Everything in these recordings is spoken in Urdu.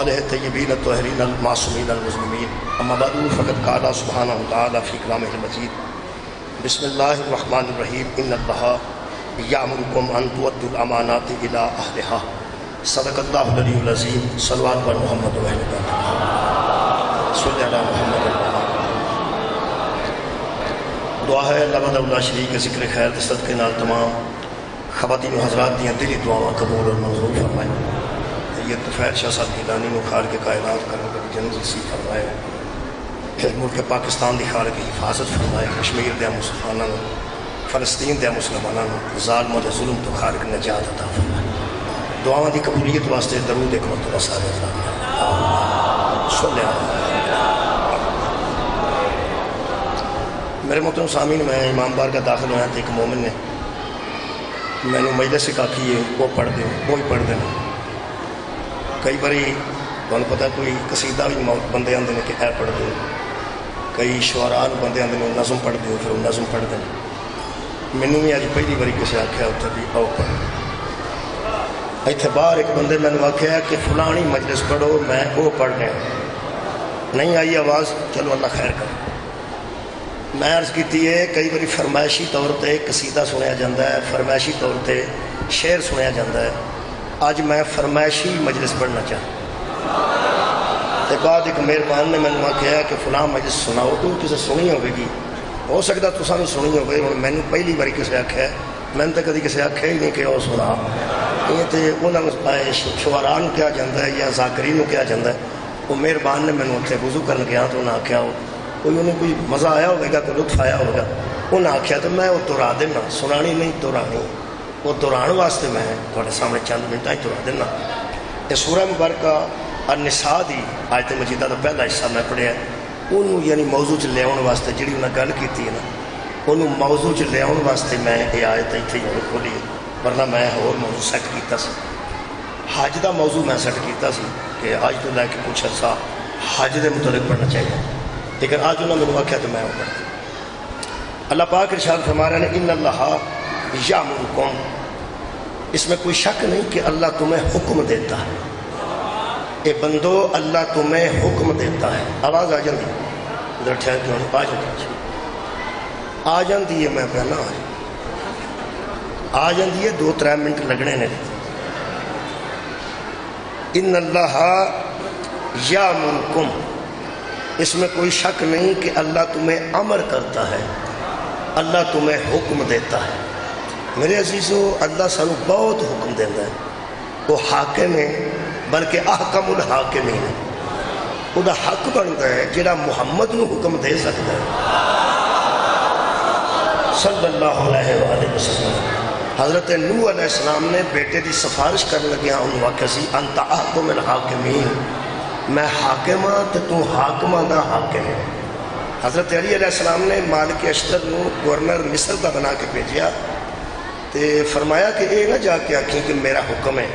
وآلہ الطیبین الطاہرین المعصومین المظلومین اما بعد فقد قال سبحانہ وتعالی فی کلامہ المجید بسم اللہ الرحمن الرحیم ان اللہ یأمرکم ان تؤدوا الامانات الی اہلہا صدق اللہ العلی العظیم صلوات بر محمد و اہل بیت صلی علی محمد دعا ہے اللہ وحدہ لا شریک کے ذکر خیر کے صدقے نال تمام خواتین و حضرات دیاں دلی دعاواں قبول اور منظور فرمائے یہ طفیل شاہ صاحب گیلانی نو خالق کائنات کرنے کے جنت نصیب فرمائے ملک پاکستان دی خالق حفاظت فرمائے کشمیر دے مسلماناں نو فلسطین دے مسلماناں نو ظالموں دے ظلم تو خالق نجات عطا فرمائے دعاواں دی قبولیت واسطے درود ایک مرتبہ سارے صلی میرے محترم سامعین میں امام بار کا داخل ہوا تو ایک مومن نے میں نے مجلس سے کہا کہ وہ پڑھ دیں وہی پڑھ دیں کئی باری تمہیں پتہ کوئی قصیدہ بھی بندے آتے ہیں کہ اے پڑھ دیں کئی شعراء بندے آتے ہیں نظم پڑھ دیں پھر وہ نظم پڑھ دیں مینوں بھی اج پہلی باری کسی آخیا اتنے بھی آؤ پڑھ اتنے باہر ایک بندے میں نے آخیا کہ فلانی مجلس پڑھو میں وہ پڑھ لیا نہیں آئی آواز چلو اللہ خیر کرے میں عرض کی ہے کئی باری فرمائشی طور پہ قصیدہ سنیا جاتا ہے فرمائشی طور پہ شعر سنیا جاتا ہے اج میں فرمائشی مجلس پڑھنا چاہتا بعد ایک مہربان نے میں نے کہا کہ فلاں مجلس سناؤ تو کسی سنی ہوگی گی ہو سکتا تو سانو سنی ہوگی میں نے پہلی باری کسی آخیا میں نے تو کدی کسی آخیا ہی نہیں کہ وہ سنا یہ تو انہوں شعراء نو کہا جاتا ہے یا ذاکرین نو کہا جاتا ہے وہ مہربان نے میں نے اتنے وضو کرن گیا تو انہیں آخیا کوئی انہیں کوئی مزہ آیا ہوگا کوئی لطف آیا ہوگا انہیں آخیا تو میں وہ دہرا دینا سنانی نہیں دہرانی وہ دہران واسطے میں تھوڑے سامنے چند منٹ ہی دہرا دینا یہ سورہ مبارکہ النساء دی آیت مجیدہ کا پہلا حصہ میں پڑھیا انہوں یعنی موضوع چ لیا واسطے جڑی انہیں گل کی ہے نا انہوں موضوع چ لیا واسطے میں یہ آیت اتنے ہی کھولی ہے ورنہ میں ہور موضوع سیٹ کیتا سی حج دا موضوع میں سیٹ کیتا سی کہ حج تو لے کے کچھ عرصہ حج دے متعلق پڑھنا چاہیے لیکن آج انہوں نے آخیا تو میں وہ پڑھتا اللہ پاک ارشاد فرما رہے ہیں ان اللہ یامرکم اس میں کوئی شک نہیں کہ اللہ تمہیں حکم دیتا ہے اے بندو اللہ تمہیں حکم دیتا ہے آواز آ جاتی ادھر ٹھہر کے آ جاتی ہے میں پہنا آ جاتی ہے 2-3 منٹ لگنے نے ان اللہ یامرکم اس میں کوئی شک نہیں کہ اللہ تمہیں امر کرتا ہے اللہ تمہیں حکم دیتا ہے میرے عزیزو اللہ سانو بہت حکم دیتا ہے وہ حاکم ہے بلکہ احکم الحاکمین ہے وہ دا حق بنتا ہے جڑا محمد نو حکم دے سکتا ہے صلی اللہ علیہ وآلہ وسلم حضرت نوح علیہ السلام نے بیٹے دی سفارش کرنے لگیا انہوں واقع سی انت احکم الحاکمین میں حاکم ہاں تو تو حاکمہ دا حاکم ہے حضرت علی علیہ السلام نے مالک اشتر نو گورنر مصر دا بنا کے بھیجیا تے فرمایا کہ اے نہ جا کے آکھیں کہ میرا حکم ہے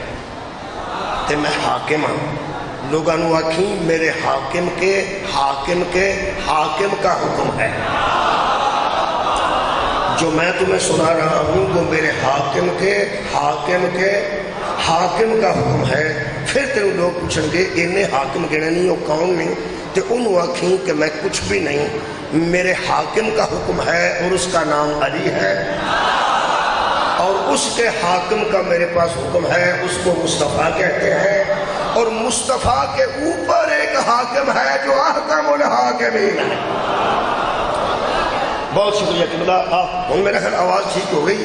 تے میں حاکم ہاں لوگاں نو آکھیں میرے حاکم کے حاکم کا حکم ہے جو میں تمہیں سنا رہا ہوں وہ میرے حاکم کے حاکم کا حکم ہے پھر تیرے لوگ پوچھیں گے انہیں حاکم گنے نہیں وہ کون نہیں تو انہوں آکھیں کہ میں کچھ بھی نہیں میرے حاکم کا حکم ہے اور اس کا نام علی ہے اور اس کے حاکم کا میرے پاس حکم ہے اس کو مصطفیٰ کہتے ہیں اور مصطفیٰ کے اوپر ایک حاکم ہے جو احکم الحاکمین ہے بہت شکریہ قبلہ ہوں میرا خیال آواز ٹھیک ہو گئی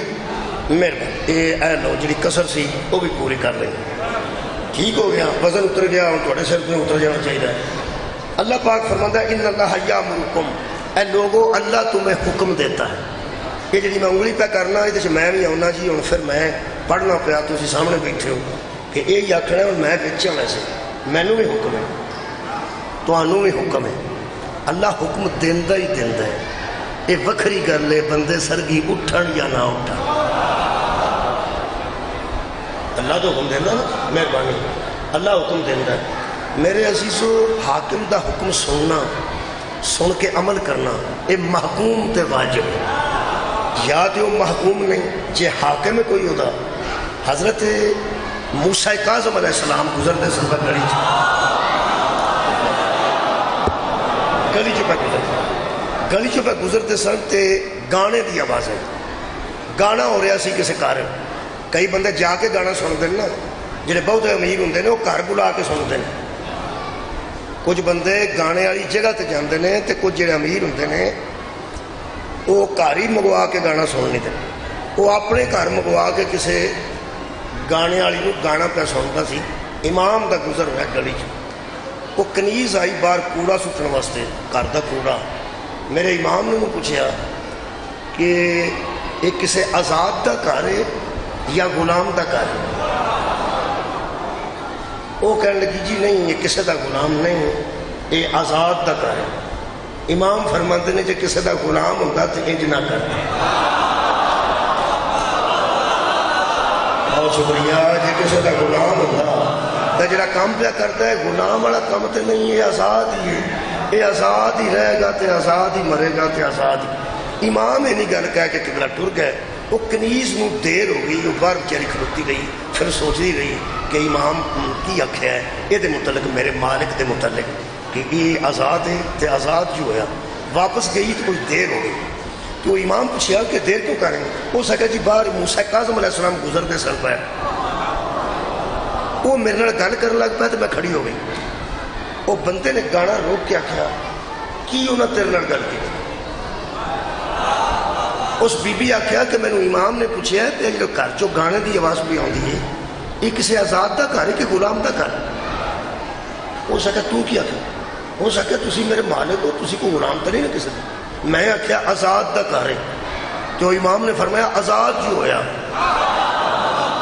مہربانی اے لو جڑی کسر سی وہ بھی پوری کر لیں ٹھیک ہو گیا وزن اتر گیا ہوں تھوڑے سر پہ اتر جانا چاہیے اللہ پاک فرماتا ہے ان اللہ یامرکم اے لوگو اللہ تمہیں حکم دیتا ہے یہ جڑی میں انگلی پہ کرنا یہ میں بھی آنا جی ہوں پھر میں پڑھنا پیا تو اسی سامنے بیٹھے ہو کہ یہ آخنا ہے میں بچا ویسے مینوں بھی حکم ہے تمہوں بھی حکم ہے اللہ حکم دیندہ ہی دیندہ ہے یہ وکھری کر لے بندے سرگی اٹھن یا نہ اٹھن اللہ تو حکم دینا نا مہربانی اللہ حکم دینا میرے عزیزو حاکم دا حکم سننا سن کے عمل کرنا یہ محکوم تے واجب یا تو محکوم نہیں جے حاکم کوئی ہوتا حضرت موسیٰ کاظم علیہ السلام گزرتے سفر گڑی گلی چ پہ گلی چ پہ گزرتے سن تے گانے دی آواز ہے، گانا ہو رہا سی کسی گھر. کئی بندے جا کے گانا سنتے ہیں نا، جڑے بہت امیر ہوں نے وہ گھر بلا کے سنتے ہیں. کچھ بندے گانے والی جگہ تے جاندے نے تے کچھ جڑے امیر ہوں نے وہ گھر ہی منگوا کے گانا سن نہیں دیں. وہ اپنے گھر منگوا کے کسی گانے والی کو گانا پہ سنتا سی. امام دا گزر ہوا گلی چ، وہ کنیز آئی باہر کوڑا سٹن واسطے، گھر دا کوڑا. میرے امام نے پوچھا کہ یہ کسی آزاد دا گھر ہے یا غلام دا گھر ہے؟ وہ کہنے لگی جی نہیں، یہ کسی دا غلام نہیں، یہ آزاد دا گھر ہے. امام فرماتے نے جی کسی دا غلام ہوتا تو انج نہ کرتا. بہت شکریہ. جی کسی دا غلام ہوتا تو جڑا کام پہ کرتا ہے غلام والا کام تو نہیں، یہ آزاد ہی ہے، یہ آزاد ہی رہے گا تو آزاد ہی مرے گا تو آزاد ہی. امام یہ نہیں گل کہہ کے قبلہ ٹر گئے. وہ کنیز نو دیر ہو گئی، وہ باہر بچاری کھلوتی رہی، پھر سوچتی رہی کہ امام کی آخیا ہے یہ متعلق میرے مالک دے متعلق کہ یہ آزاد ہے تو آزاد جو ہوا. واپس گئی تو کچھ دیر ہو گئی تو امام پوچھا کہ دیر کیوں کریں گے؟ ہو سکا جی باہر موسیٰ کاظم علیہ السلام گزرتے سن پہ، وہ میرے نال گل کرنے لگ پایا تو میں کھڑی ہو گئی. وہ بندے نے گانا روک کے آخیا کی انہوں تیرے نال گل کی؟ اس بی بی آخیا کہ میں نے امام نے پوچھا ہے کہ جو گھر چو گانے دی آواز بھی آتی ہے یہ کسی آزاد دا گھر ہے کہ غلام دا گھر؟ ہو سکا تو کی آخیا؟ ہو سکے تسی میرے مالک ہو، تسی کو غلام تو نہیں نا کسی نے. میں آخیا آزاد دا گھر ہے. تو امام نے فرمایا آزاد جو ہویا،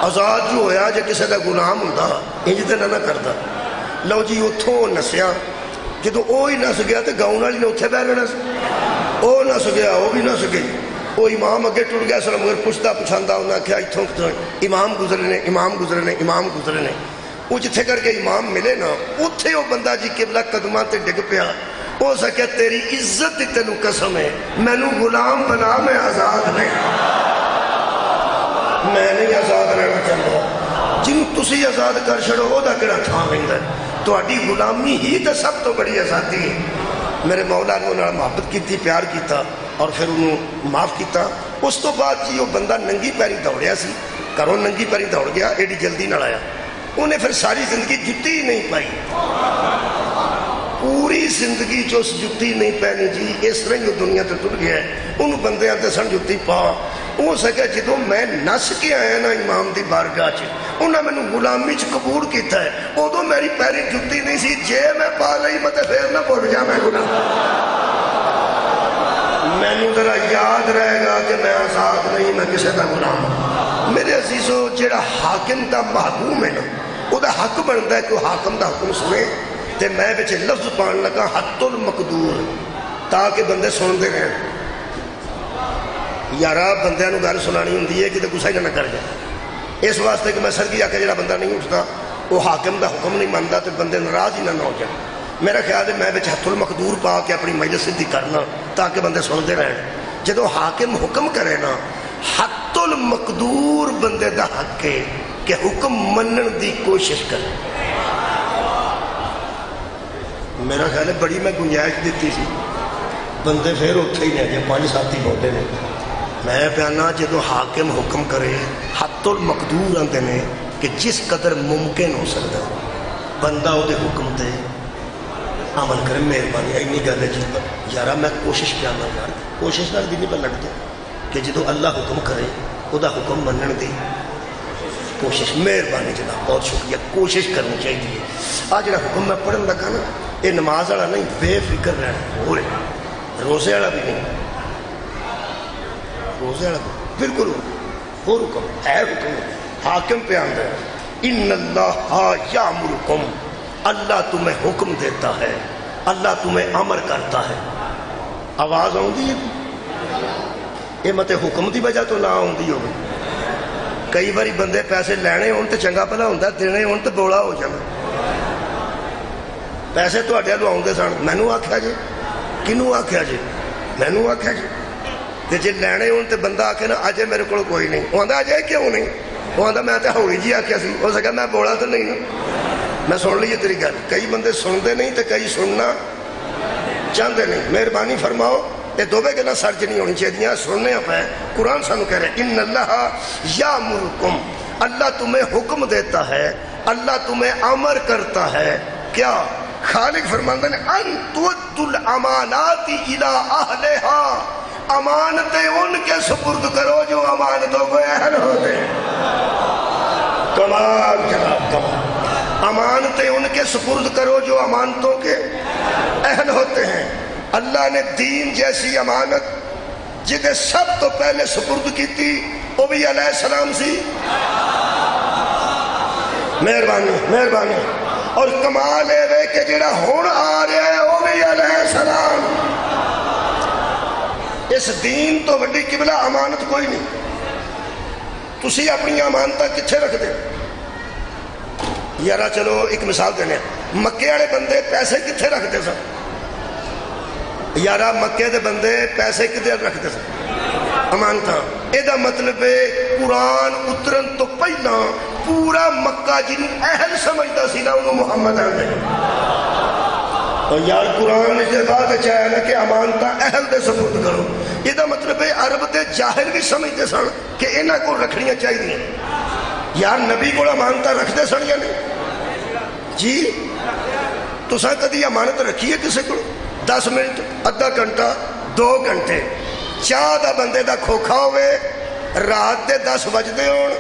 آزاد جو ہویا جے کسی دا غلام ہوتا انج تے نہ کرتا. لو جی اتھوں نسیا، جدو وہ ہی نس گیا تو گاؤں والی نے اتنے بہ لینا سی. وہ نس گیا وہ بھی نس گئی. وہ امام اگے ٹر گیا سر مگر پوچھتا پچھاندا انہیں آخیا اتوں کتوں امام گزرے نے، امام گزرے نے، امام گزرے نے. وہ جتھے کر کے امام ملے نا اتھے وہ بندہ جی قبلہ قدماں تے ڈگ پیا. ہو سکیا تیری عزت دی تینوں قسم ہے مینوں غلام بنا، میں آزاد نہیں، میں نہیں آزاد رہنا چاہتا. جنوں تسی آزاد کر چھڑو وہ دا کہڑا تھان رہندا ہے؟ تہاڈی غلامی ہی تے سب تو بڑی آزادی ہے. میرے مولا نے انہاں محبت کیتی، پیار کیتا اور پھر انہوں معاف کیتا. اس تو بعد جی وہ بندہ ننگی پیری دوڑیا سی، گھروں ننگی پیری دوڑ گیا، ایڈی جلدی نہ آیا. انہیں پھر ساری زندگی جتی ہی نہیں پائی، پوری زندگی جو اس جتی نہیں پہنی جی. اس طرح جو دنیا تے ٹر گیا ہے انہوں بندے آتے سن جتی پا. ہو سکے جدو میں نس کے آیا نا امام دی بارگاہ چ، انہاں میں غلامی چ قبول کیتا ہے. ادو میری پیری جتی نہیں سی، جے میں پا لئی میں پھر نہ بھول جا میں غلام. مینوں ذرا یاد رہے گا کہ میں آزاد نہیں، میں کسی دا غلام. میرے عزیزو جڑا حاکم دا محکوم ہے نا وہ دا حق بنتا ہے کہ وہ حاکم دا حکم سنے. تے میں بچے لفظ پان لگا حت المقدور تاکہ بندے سنتے رہیں. یارا بندیاں نو گل سنانی ہوندی ہے کہ غصہ ہی نہ کر جائے. اس واسطے کہ میں سرگی آ کے جڑا بندہ نہیں اٹھتا وہ حاکم دا حکم نہیں مانتا تو بندے ناراض ہی نہ ہو جائے. میرا خیال ہے میں بچ حت المقدور پا کے اپنی مجلس سدھی کرنا تاکہ بندے سنتے رہن. جدو حاکم حکم کرے نا حت المقدور بندے دا حق ہے کہ حکم منن دی کوشش کرے. میرا خیال ہے بڑی میں گنجائش دیتی سی، بندے پھر اتھے ہی نے جی 5 ساتھی بولتے ہیں. میں پیانا جدو حاکم حکم کرے حت المقدور آتے ہیں کہ جس قدر ممکن ہو سکتا بندہ وہ حکم تے عمل کرے. مہربانی اینی گل ہے جی یارا میں کوشش کیا نا یار، کوشش نال بھی نہیں پہ لگتے کہ جدو اللہ حکم کرے وہ حکم منن دی کوشش. مہربانی جناب بہت شکریہ، کوشش کرنی چاہیے. آ جڑا حکم میں پڑھن لگا نا یہ نماز والا نہیں، بے فکر رہنا ہو رہے، روزے والا بھی نہیں، روزے والا بالکل وہ حکم ہے. حکم حاکم پہ آتا ہے ان اللہ یامرکم، اللہ تمہیں حکم دیتا ہے، اللہ تمہیں امر کرتا ہے. آواز آؤندی ہے یہ مت حکم دی وجہ تو نہ آؤندی ہو. کئی باری بندے پیسے لینے ہون تو چنگا بھلا ہوندا، دینے ہون تو بولا ہو جانا. پیسے تواڈے والوں آؤندے سن، مینوں آکھیا جی، کنوں آکھیا جی؟ مینوں آکھیا جی. تے جے لینے ہون تے بندہ آکھے نا اجے میرے کول کوئی نہیں، وہ آندا اجے کیوں نہیں؟ وہ آندا میں تے ہولی جی آکھیا سی. ہو سکا میں بولا تو نہیں نا. میں سن لیے تیری گل. کئی بندے سنتے نہیں تے کئی سننا چاہتے نہیں. مہربانی فرماؤ یہ دونوں گلا سرج نہیں ہونی چاہیے. سننے پہ قرآن سانو کہہ رہے ان اللہ یامرکم، اللہ تمہیں حکم دیتا ہے، اللہ تمہیں امر کرتا ہے. کیا؟ خالق فرماندے نے ان تؤدوا الامانات الی اہلھا، امانتیں ان کے سپرد کرو جو امانتوں کو اہل ہوتے ہیں. کمال جناب کمال. امانتیں ان کے سپرد کرو جو امانتوں کے اہل ہوتے ہیں. اللہ نے دین جیسی امانت جنہیں سب تو پہلے سپرد کی تھی وہ بھی علیہ السلام سی. مہربانی مہربانی. اور کمال ہے کہ جڑا ہون آ رہا ہے وہ بھی علیہ السلام. اس دین تو وڈی قبلہ امانت کوئی نہیں. تسی اپنی امانتاں کتھے رکھ دے؟ یارا چلو ایک مثال دینے، مکے والے بندے پیسے کتھے رکھ دے سن؟ یارا مکے دے بندے پیسے کتھے رکھ دے سن؟ امانتاں. یہ مطلب ہے قرآن اترن تو پہلا پورا مکہ جن اہل سمجھتا سی نا انہوں محمد آنے. اور یار قرآن اس بعد چاہے نا کہ امانتاں اہل دے سپرد کرو. یہ مطلب ہے عرب دے جاہل بھی سمجھتے سن کہ انہاں کو رکھنیاں چاہیے. یار نبی کو امانتاں رکھ دے سن یا نہیں؟ جی تساں کدی امانت رکھی ہے کسی کو؟ 10 منٹ، ادھا گھنٹہ، 2 گھنٹے چاہ دا بندے دا کھوکھا ہوئے، رات دے 10 بجدے ہون،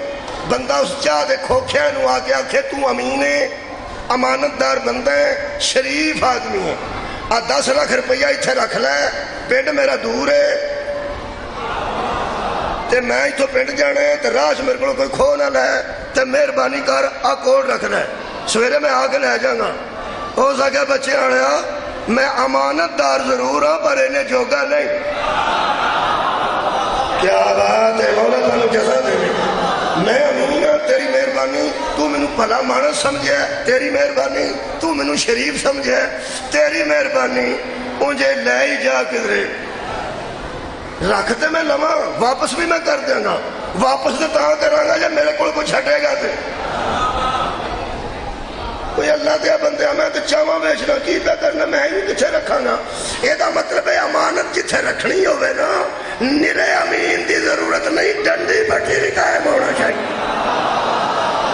بندہ اس چاہ دے کھوکھے نو آ کے آکھے تو امین ہے، امانت دار بندہ ہے، شریف آدمی ہے، 10 لاکھ روپیہ اتھے رکھ لے، پنڈ میرا دور ہے تے میں اتھو پنڈ جانے تے راج میرے کو کوئی کھو نہ لے تے مہربانی کر کوڈ رکھ لے، سویرے میں آ کے لے جاؤں گا. ہو سکے بچے آنے میں امانت دار ضرور ہوں پر انہیں جوگا نہیں. کیا بات ہے مولا تانوں جزا دے. میں امین ہوں، تیری مہربانی، تو میں بھلا مانس سمجھے، تیری مہربانی، تو میں شریف سمجھے، تیری مہربانی. مجھے لے ہی جا کدھرے رکھتے میں لواں، واپس بھی میں کر دیں گا. واپس تو تاں کراں گا جب میرے کو چھٹے گا تے کوئی اللہ دیا بندے میں تو چاواں بیچنا کی پہ کرنا میں ہی کتھے رکھاں گا. یہ دا مطلب ہے امانت جتھے رکھنی ہوئے نا نرے امین دی ضرورت نہیں، ڈنڈی بٹی بھی قائم ہونا چاہیے.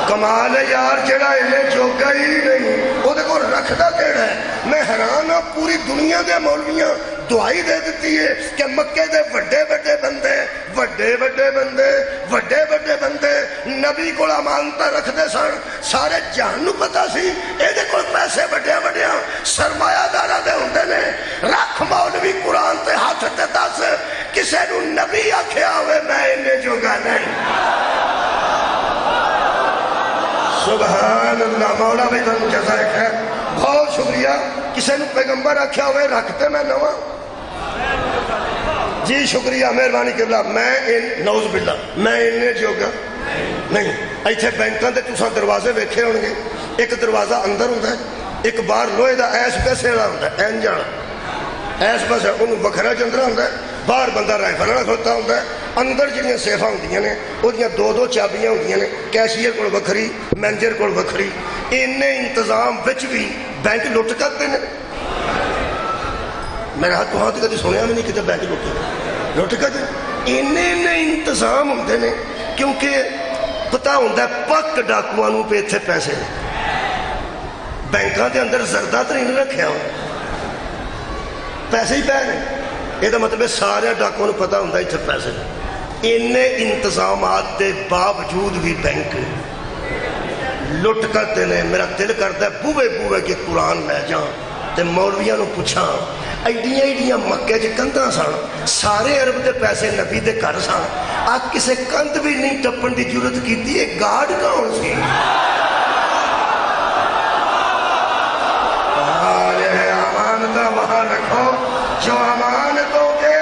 کمال ہے یار جڑا انہیں جوگا ہی نہیں وہ دیکھو رکھدا کیڑا ہے. میں حیران ہوں پوری دنیا دے مولویاں دعائی دے دیتی ہے کہ مکے دے وڈے وڈے بندے وڈے وڈے بندے وڈے وڈے بندے نبی کو امانتاں رکھ دے سن. سارے جہان نو پتا سی اے دے کول پیسے وڈے وڈے سرمایہ داراں دے ہوندے نے. رکھ مولوی قرآن تے ہاتھ تے دس کسے نو نبی آکھیا ہوئے میں انہیں جوگا نہیں. سبحان اللہ. مولا بھی تم جزائے خیر، بہت شکریہ. کسی نے پیغمبر آکھیا ہوئے رکھتے میں نواں. جی شکریہ مہربانی قبلہ. میں نعوذ باللہ میں انہیں جوگا نہیں. ایتھے بینکاں دے تساں دروازے ویکھے ہون گے، ایک دروازہ اندر ہوندا ہے، ایک باہر لوہے دا ایس پیسے والا ہوندا ہے، این جانا ایس پیسے انہوں بکھرا چندرا ہوندا ہے، باہر بندہ رائفل والا کھلوتا ہوندا ہے. اندر جڑیاں سیفاں ہوندیاں نے وہ دیاں 2 چابیاں ہوندیاں نے، کیشیئر کول وکھری، مینیجر کول وکھری. انہیں انتظام وچ بھی بینک لٹ کرتے ہیں. میرے ہاتھ وہاں تو کدی سنیا بھی نہیں کتے بینک لٹ کرتے. انہیں انتظام ہوندے نے کیونکہ پتہ ہوندا ہے پک ڈاکواں نوں پہ اتھے پیسے بینکاں دے اندر زردہ تو نہیں رکھیا ہو، پیسے ہی پے نے. یہ مطلب سارے ڈاکوں کو پتا ہوتا اتنے پیسے. انہیں انتظامات دے باوجود بھی بینک لٹ کرتے ہیں. میرا دل کرتا ہے بوے بوے کے قرآن لے جاؤں تے مولویاں نو پوچھاں ایڈیاں ایڈیاں مکے چ کندھاں سن، سارے عرب دے پیسے نبی دے گھر سن. آج کسے کندھ بھی نہیں ٹپن دی ضرورت کیتی. ہے گارڈ کون سی؟ امانتاں وہاں رکھو جو امانتوں کے.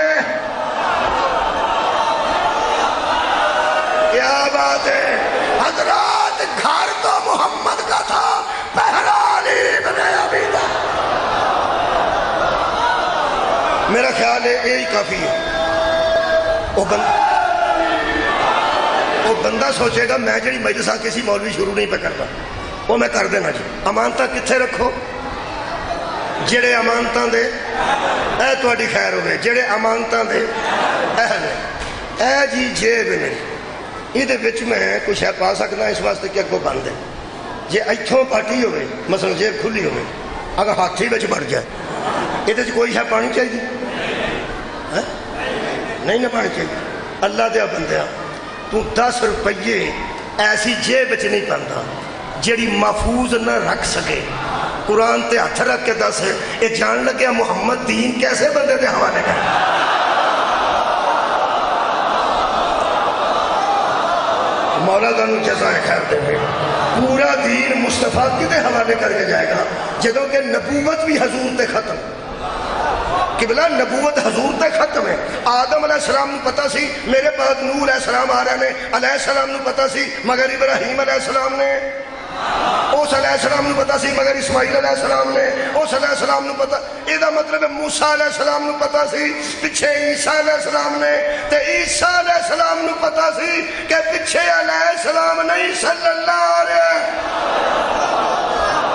کیا بات ہے حضرات. گھر تو محمد کا تھا، پہرا علی بن ابی طالب. میرا خیال ہے یہی کافی ہے. وہ بندہ سوچے گا میں جڑی مجلس آ کسی مولوی شروع نہیں پہ کرتا وہ میں کر دینا جی. امانتاں کتھے رکھو؟ جڑے امانتاں دے اے تہاڈی خیر ہوے جڑے امانتاں دے اہل اے جی جیب نہیں یہ وچ میں کچھ ہے پا سکنا اس واسطے کہ اگوں بند ہے جے ایتھوں پاٹی ہوے مثلا جیب کھلی ہوے اگر ہاتھ ہی وچ بڑھ جائے یہ کوئی ہے پانی چاہیے نہیں نہ پانی چاہیے اللہ دیا بندیا تو 10 روپیے ایسی جیب وچ نہیں پاندا جیڑی محفوظ نہ رکھ سکے قرآن تے ہاتھ رکھ کے دس یہ جان لگیا محمد دین کیسے بندے دے حوالے کر مولا دانو جزائے خیر دے پورا دین مصطفیٰ کی دے حوالے کر کے جائے گا جدوں کہ نبوت بھی حضور تے ختم قبلہ نبوت حضور تے ختم ہے آدم علیہ السلام نو پتا سی میرے بعد نوح علیہ السلام آ رہے ہیں علیہ السلام نو پتا سی مگر ابراہیم علیہ السلام نے اس علیہ السلام نو پتا سی مگر اسماعیل علیہ السلام نے اس علیہ السلام نو پتا یہ مطلب ہے موسیٰ علیہ السلام نو پتا سی پچھے عیسیٰ علیہ السلام نے تے عیسیٰ علیہ السلام نو پتا سی کہ پچھے علیہ السلام نہیں صلی اللہ علیہ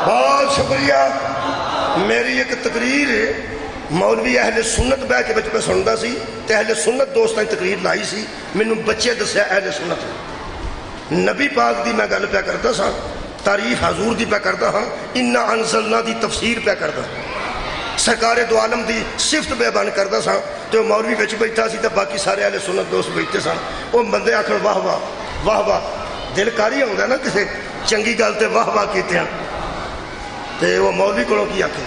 بہت شکریہ میری ایک تقریر مولوی اہل سنت بہ کے بچ پہ سندا سی تے اہل سنت دوستاں تقریر لائی سی مینوں بچے دسیا اہل سنت نبی پاک دی میں گل پہ کرتا سا تعریف حضور دی پہ کرتا ہاں انا انزلنا دی تفسیر پہ کرتا سرکار دو عالم دی صفت بیان کرتا سا تو مولوی بچ بیٹھا سی تے باقی سارے اہل سنت دوست بیٹھے سن وہ بندے آکھن واہ واہ واہ واہ دل کاری ہوندا نا کسے چنگی گل تے واہ واہ کیتے ہیں تے وہ مولوی کولوں کی آکھے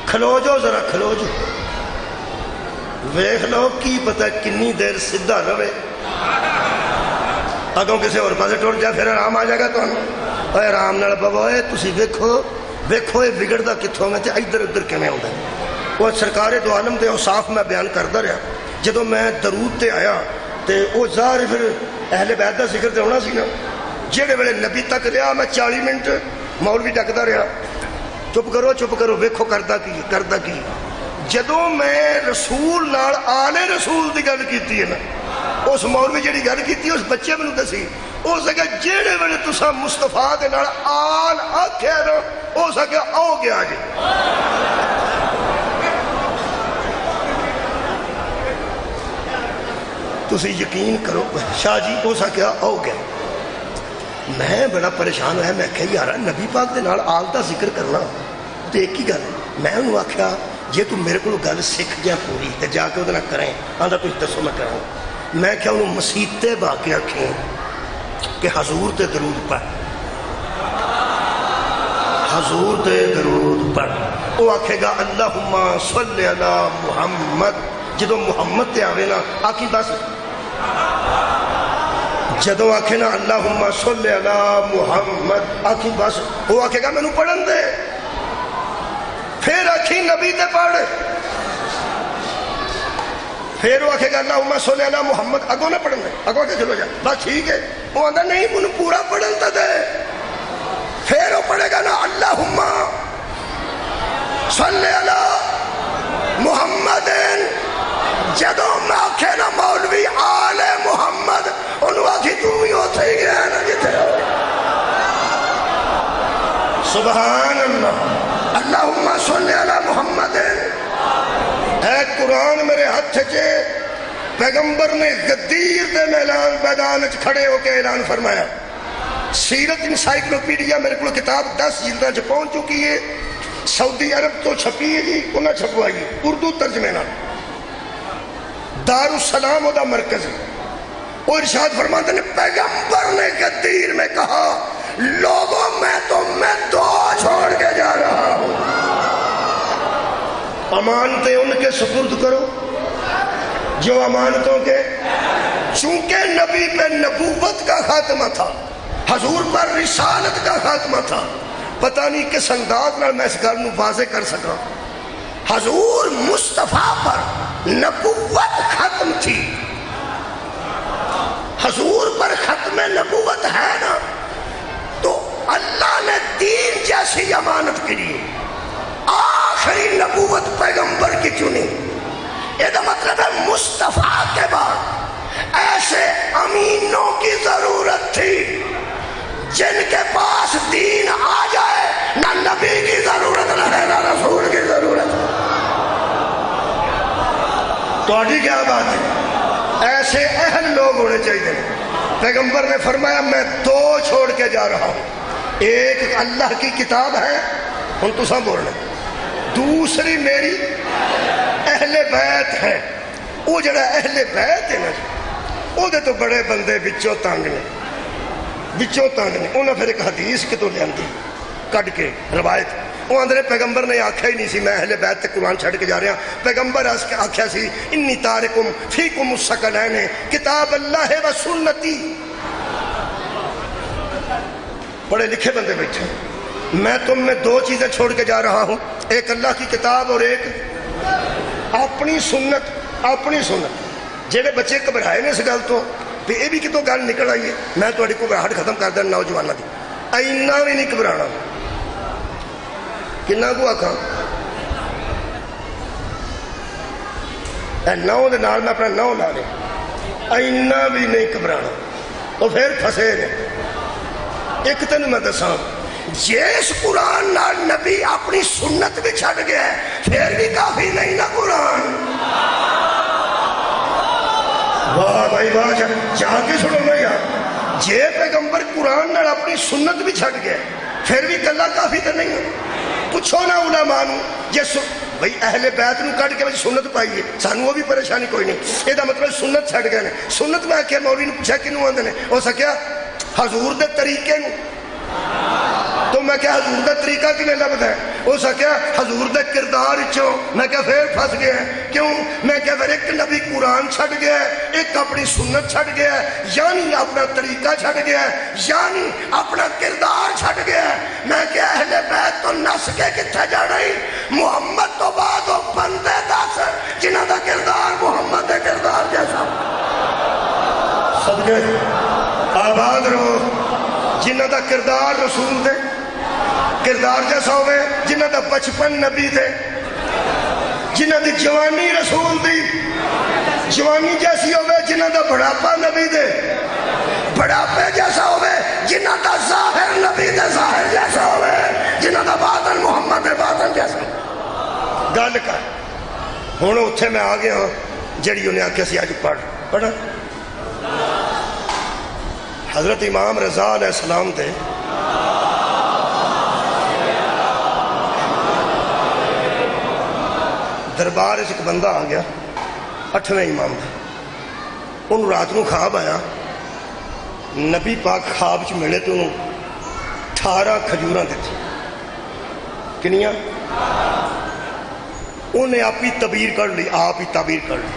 کھلو جو ذرا کھلو جو ویکھ لو کی پتہ کنی دیر سدھا رہے اگوں کسی اور پاسے ٹر جائے پھر آرام آ جائے گا تمہیں اے آرام نال بابا اے تسی ویکھو یہ بگڑدا کتھوں میں تے ادھر ادھر کیویں ہوندا وہ سرکار دو عالم دے اوصاف میں بیان کردا رہا جدوں میں درود تے آیا تے او ظاہر پھر اہل بیت دا ذکر تے ہونا سی نا جہڑے ویلے نبی تک رہا میں 40 منٹ مولوی ڈکدا رہا چپ کرو ویکھو کردا کی جدوں میں رسول نال آل رسول دی گل کیتی ہے نا اس مولوی جڑی گل کیتی اس بچے میں دسی ہو سکے جیڑے ویلے تساں مصطفیٰ دے نال آل آکھیا نا ہو سکے آؤ گیا جی تسی یقین کرو شاہ جی ہو سکے آؤ گیا میں بڑا پریشان ہوا میں کہا یار نبی پاک دے نال آل دا ذکر کرنا تو ایک ہی گل میں انہوں آکھیا جے تو میرے کو گل سکھ گیا پوری تے جا کے ادھر کریں آندھا کچھ دسو میں کروں میں کیا انہوں مسیطے باقی آکھیں کہ حضور تے درود پڑھ حضور تے درود پڑھ وہ آکھے گا اللہم صلی علی محمد جدو محمد تے آوے نا آکھی بس جدو آکھے نا اللہم صلی علی محمد آکھی بس وہ آکھے گا میں نو پڑھن دے پھر آکھی نبی تے پڑھ پھر وہ آکھے گا اللہم صلی علی محمد اگو نہ پڑھن دے اگو آکھے چلو جا بس ٹھیک ہے وہ آندھا نہیں منو پورا پڑھن دے پھر وہ پڑھے گا نا اللہم صلی علی محمد جدو میں آکھے نا مولوی آل محمد انہوں آکھی تو ہی ہوتا ہی گیا نا جتے سبحان اللہ اللہم صلی علی محمد اے قرآن میرے ہاتھ چھے پیغمبر نے غدیر دے میدان کھڑے ہو کے اعلان فرمایا سیرت انسائیکلوپیڈیا میرے کو کتاب 10 جلداں جو پہنچ چکی ہے سعودی عرب تو چھپی ہے جی انہیں چھپوائی اردو ترجمے نہ دارالسلام دا مرکز اور ارشاد فرماتے ہیں پیغمبر نے غدیر میں کہا لوگوں میں تو میں دو چھوڑ کے جا رہا ہوں امانتیں ان کے سپرد کرو جو امانتوں کے چونکہ نبی پہ نبوت کا خاتمہ تھا حضور پر رسالت کا خاتمہ تھا پتہ نہیں کس انداز میں اس گل واضح کر سکا حضور مصطفیٰ پر نبوت ختم تھی حضور پر ختم نبوت ہے نا تو اللہ نے دین جیسی امانت کے لیے آخری نبوت پیغمبر کی چنی یہ مطلب ہے مصطفیٰ کے بعد ایسے امینوں کی ضرورت تھی جن کے پاس دین آ جائے نہ نبی کی ضرورت نہ رسول کی ضرورت تہاڈی کیا بات ہے؟ ایسے اہل لوگ ہونے چاہیے۔ پیغمبر نے فرمایا میں دو چھوڑ کے جا رہا ہوں، ایک اللہ کی کتاب ہے، ہن تساں بولنا، دوسری میری اہل بیت ہے۔ وہ جڑا اہل بیت ہے نا، وہ دے تو بڑے بندے بچوں تنگ نے، بچوں تنگ نے۔ انہاں پھر ایک حدیث کتوں لیاندی کڈ کے روایت، وہ اندر پیغمبر نے آکھیا ہی نہیں سی میں اہل بیت تے قرآن چھڑ کے جا رہا۔ پیغمبر آکھیا سی انی تارکم فیکم الثقلین، کتاب اللہ و سنتی۔ پڑھے لکھے بندے بیٹھے، میں تم میں دو چیزیں چھوڑ کے جا رہا ہوں، ایک اللہ کی کتاب اور ایک اپنی سنت۔ اپنی سنت۔ جہے بچے گھبرائے نے اس گل تو بھی یہ بھی کتوں گل نکل آئی ہے، میں تھوڑی گھبراہٹ ختم کر دینا نوجوانوں کی۔ اینا بھی نہیں گھبرانا، کنا کو آکھاں نو دے نال میں اپنا نو لا لیا، اینا بھی نہیں گھبرانا۔ تو پھر پھسے نے۔ ایک تین میں دساں، جس قرآن نال نبی اپنی سنت بھی چھڑ گیا ہے پھر بھی کافی نہیں نا قرآن۔ واہ بھائی واہ، جا کے سنو نا یار، جے پیغمبر قرآن نال اپنی سنت بھی چھڑ گیا پھر بھی کلا کافی تو نہیں ہے۔ پوچھو نا علماء نو، جس بھئی اہل بیت نو کٹ کے سنت پائیے، سانو وہ بھی پریشانی کوئی نہیں۔ یہ مطلب سنت چھڑ گئے نے۔ سنت میں آخیا مولوی نے پوچھا کنوں آندے نے، ہو سکیا حضور دے طریقے نو، تو میں کیا حضور دا طریقہ کنے لبدا ہے؟ ہو سکیا حضور دے کردار چوں، میں کیا پھر پھنس گیا ہے۔ کیوں؟ میں کیا پھر ایک نبی قرآن چھڑ گیا ہے، ایک اپنی سنت چھڑ گیا ہے، یعنی اپنا طریقہ چھڑ گیا ہے، یعنی اپنا کردار چھڑ گیا ہے۔ میں کیا اہل بیت تو نس کے کتھے جانا ہی؟ محمد تو بعد وہ بندے دس جنہاں دا کردار محمد دے کردار جیسا۔ صدقے آباد رہو جنہاں دا کردار رسول دے کردار جیسا ہوئے، جنہاں دا بچپن نبی دے، جنہاں دی جوانی رسول دی جوانی جیسی ہوئے، جنہاں دا بڑھاپا نبی دے بڑھاپے جیسا ہوئے، جنہاں دا ظاہر نبی دے ظاہر جیسا ہوئے، جنہاں دا باطن محمد دے باطن جیسا ہوئے۔ گل کر ہن اتھے میں آ گیا ہوں جڑی انہیں آکھیا سی اج پڑھا حضرت امام رضا علیہ السلام دے دربار ایک بندہ آ گیا 8ویں امام دا، انہوں رات نو خواب آیا، نبی پاک خواب چ ملے تو انہوں 18 کھجوراں دیتی۔ کنیاں؟ انہیں آپ ہی تعبیر کر لی، آپ ہی تعبیر کر لی۔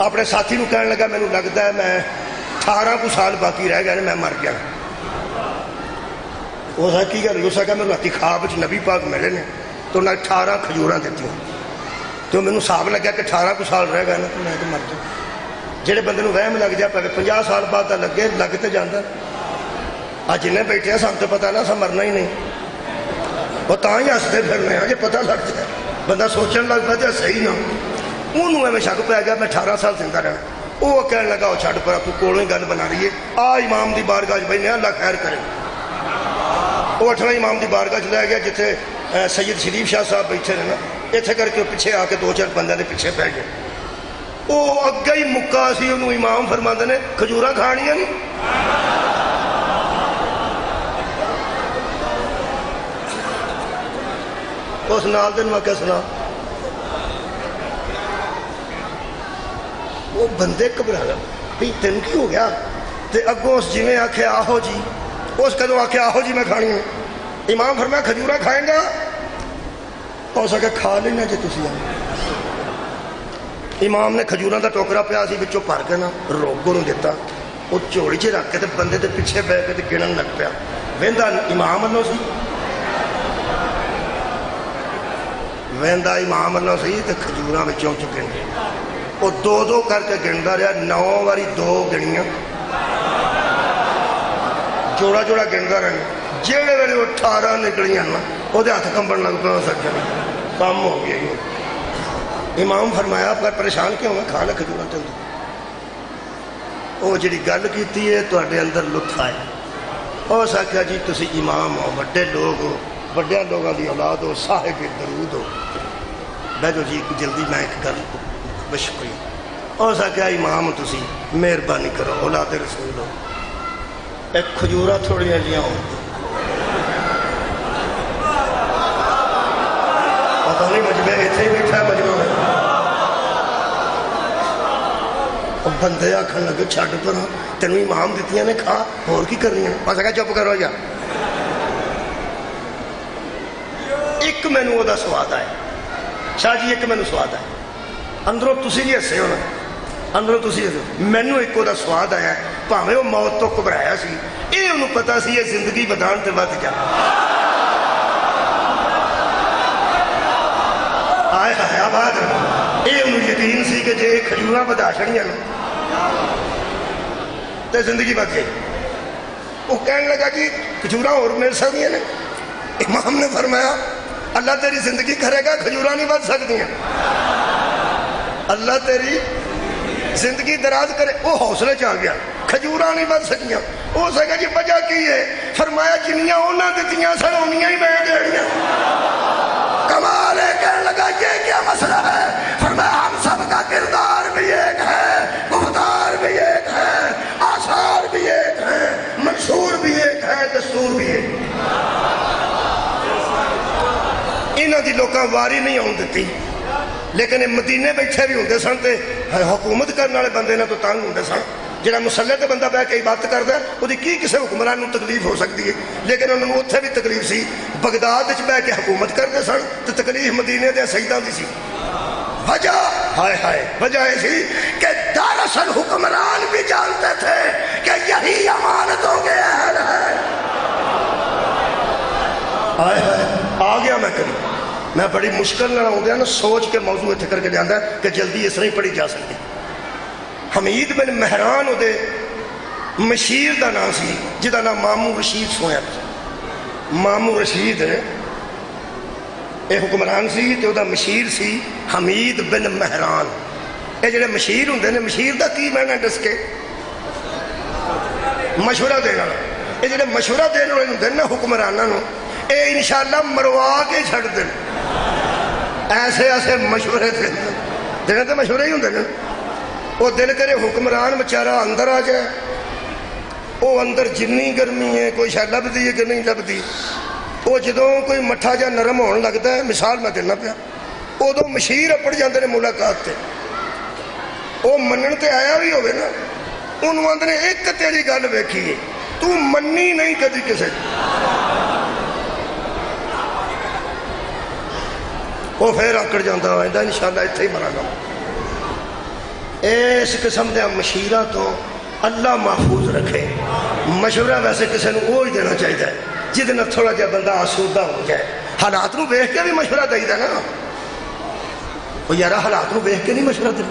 اپنے ساتھی نو کہنے لگا میں لگتا ہے میں 18 کو سال باقی رہ گئے میں مر گیا۔ وہ سا کی گل، اس کا میں راتی خواب چ نبی پاک ملے نے تو انہیں 18 کھجوراں دیتی ہوں، تو میں حساب لگا کہ 18 کو سال رہ گئے نا تو میں تو مر جاؤں۔ جہے بندے نو وہم لگ جائے پہ 50 سال بعد لگے لگ تو جانا۔ اج جنہیں بیٹھے سان تو پتا نا سا مرنا ہی نہیں، وہ تا ہی ہستے پھرنے ہیں، جی پتہ لگ جائے بندہ سوچن لگ پہ جائے صحیح نہ انہوں میں شک پہ گیا میں 18 سال زندہ رہنا۔ وہ کہنے لگا وہ چھڑ پر تو کولوں ہی گل بنا رہی ہے، آ امام دی بارگاہ بھائی نے اللہ خیر کرے۔ وہ 8ویں امام دی بارگاہ لے گیا جتھے سید شریف شاہ صاحب بیٹھے رہے نا، اتنے کر کے پیچھے آ کے 2-4 بندے دے پیچھے پہ گئے۔ وہ اگے ہی مکا سی، انہوں امام فرماندے نے کھجوراں کھانیاں نہیں۔ اس نال دن میں کیا سنا، وہ بندے گھبرا گیا بھئی تین کی ہو گیا؟ تے اگوں اس جی میں آکھے آہو جی، اس کدوں آکھے آہو جی میں کھانی ہوں۔ امام فرمایا کھجوراں کھائیں گا؟ ہو سکے کھا لینا جی تسی۔ امام نے کھجوراں دا ٹوکرا پیا سی بچوں بھر کے نا روگوں نوں دتا، وہ جھولی چ رکھ کے تے بندے دے پیچھے بیٹھ کے تے گنن لگ پیا۔ ویندا امام اللہ سی، ویندا امام اللہ سی تے کھجوراں وچوں چکن وہ 2-2 کر کے گندا رہا، 9 واری 2 گنیاں، جوڑا جوڑا گندا رہا۔ جہے ویلے وہ 18 نکلیاں نا وہ ہاتھ کمبن لگ پہ سکے کام ہو گیا ہی۔ امام فرمایا پر پریشان کیوں میں کھا لے کھجوراں چلتی۔ وہ جڑی گل کیتی ہے تواڈے اندر لطف آئے، اس آخیا جی تسی امام ہو، بڑے لوگ ہو، بڑے لوگوں کی اولاد ہو، صاحب درود ہو، بیٹھو جی جلدی میں ایک گل بشکری اس آخیا امام تسی مہربانی کرو اولاد رسول ہو ایک کھجورا تھوڑیاں جیاں ہو پتہ نہیں مجمع اتنے ہی بیٹھا مجمع میں بندے آکھن لگے چھڈ پر تینوں امام دتیاں نے کھا ہور کی کرنی ہے میں کہا چپ کرو جا ایک مینوں او دا سواد آئے شاہ جی ایک مینوں سواد آئے اندروں تسی بھی ہسے ہو نا اندروں تسی ہسے مینوں ایک او دا سواد آیا بھاویں وہ موت تو گھبرایا سی یہ انہوں پتا سی یہ زندگی بدان تے ود جا آئے ہایا بعد یہ انہوں یقین سی کہ جے کھجوراں بدا چھڑیاں تے زندگی بد گئی وہ کہنے لگا جی کھجوراں اور مل سکتی ہیں امام نے فرمایا اللہ تیری زندگی کرے گا کھجوراں نہیں بد سکتی ہیں اللہ تیری زندگی دراز کرے وہ حوصلے چاہ گیا کھجوراں نہیں بد سکیاں وہ سکا جی وجہ کی ہے فرمایا جنیاں انہاں دتیاں سن انیاں ہی میں دیڑیاں کمال ہے کہنے لگا یہ کیا مسئلہ ہے فرمایا ہم سب کا کردار بھی ایک ہے گفتار بھی ایک ہے آثار بھی ایک ہے منصور بھی ایک ہے دستور بھی ایک انہاں دی لوکاں واری نہیں آن دیتی لیکن مدینے بیٹھے بھی ہوندے سن تے حکومت کرنے والے بندے نہ تو تنگ ہوندے سن جڑا مسلح تے بندہ بیٹھ کے عبادت کردا ہے اودی کی کسے حکمران نوں تکلیف ہو سکتی ہے لیکن انہوں نے اوتھے بھی تکلیف سی بغداد وچ بیٹھ کے حکومت کرتے سن تے تکلیف مدینے دے سیداں دی سی وجہ ہائے ہائے وجہ یہ سی کہ دراصل حکمران بھی جانتے تھے کہ یہی امانتوں کے اہل ہے ہائے ہائے آ گیا میں کبھی میں بڑی مشکل نہ ہوں گیا نا سوچ کے موضوع اتنے کر کے جانا ہے کہ جلدی اس نہیں پڑھی جا سکتی حمید بن مہران او دے مشیر دا نام سی جدا نام مامو رشید سویا مامو رشید اے حکمران سی تے او دا مشیر سی حمید بن مہران اے جڑے مشیر ہوندے نے مشیر دا کی معنی دس کے مشورہ دینا اے جڑے مشورہ دینے والے ہوندے نا حکمراناں نوں اے انشاءاللہ مروا کے چھڑ دیں ایسے ایسے مشورے تھے دینے تے مشورے ہی ہوندے نا وہ دل کرے حکمران بچارہ اندر آ جائے وہ اندر جنی گرمی ہے کوئی شاید لبدی ہے کہ نہیں لبدی وہ جدوں کوئی مٹھا جا نرم ہونے لگتا ہے مثال میں دینا پیا ادو مشیر اپڑ جاندے نے ملاقات تے وہ منن تے آیا بھی ہوئے نا انہوں آندے ایک تیری گل ویکھی ہے تو منی نہیں کدی کسے وہ پھر آکڑ جاندہ آئندہ انشاءاللہ اتھے ہی مرا گا اس قسم دے مشیرہ تو اللہ محفوظ رکھے مشورہ ویسے کسی نے وہ ہی دینا چاہیے جدنا تھوڑا جا بندہ آسودہ ہو جائے حالات نو بیخ کے بھی مشورہ دائی دا نا وہ یارا حالات نو بیخ کے نہیں مشورہ دے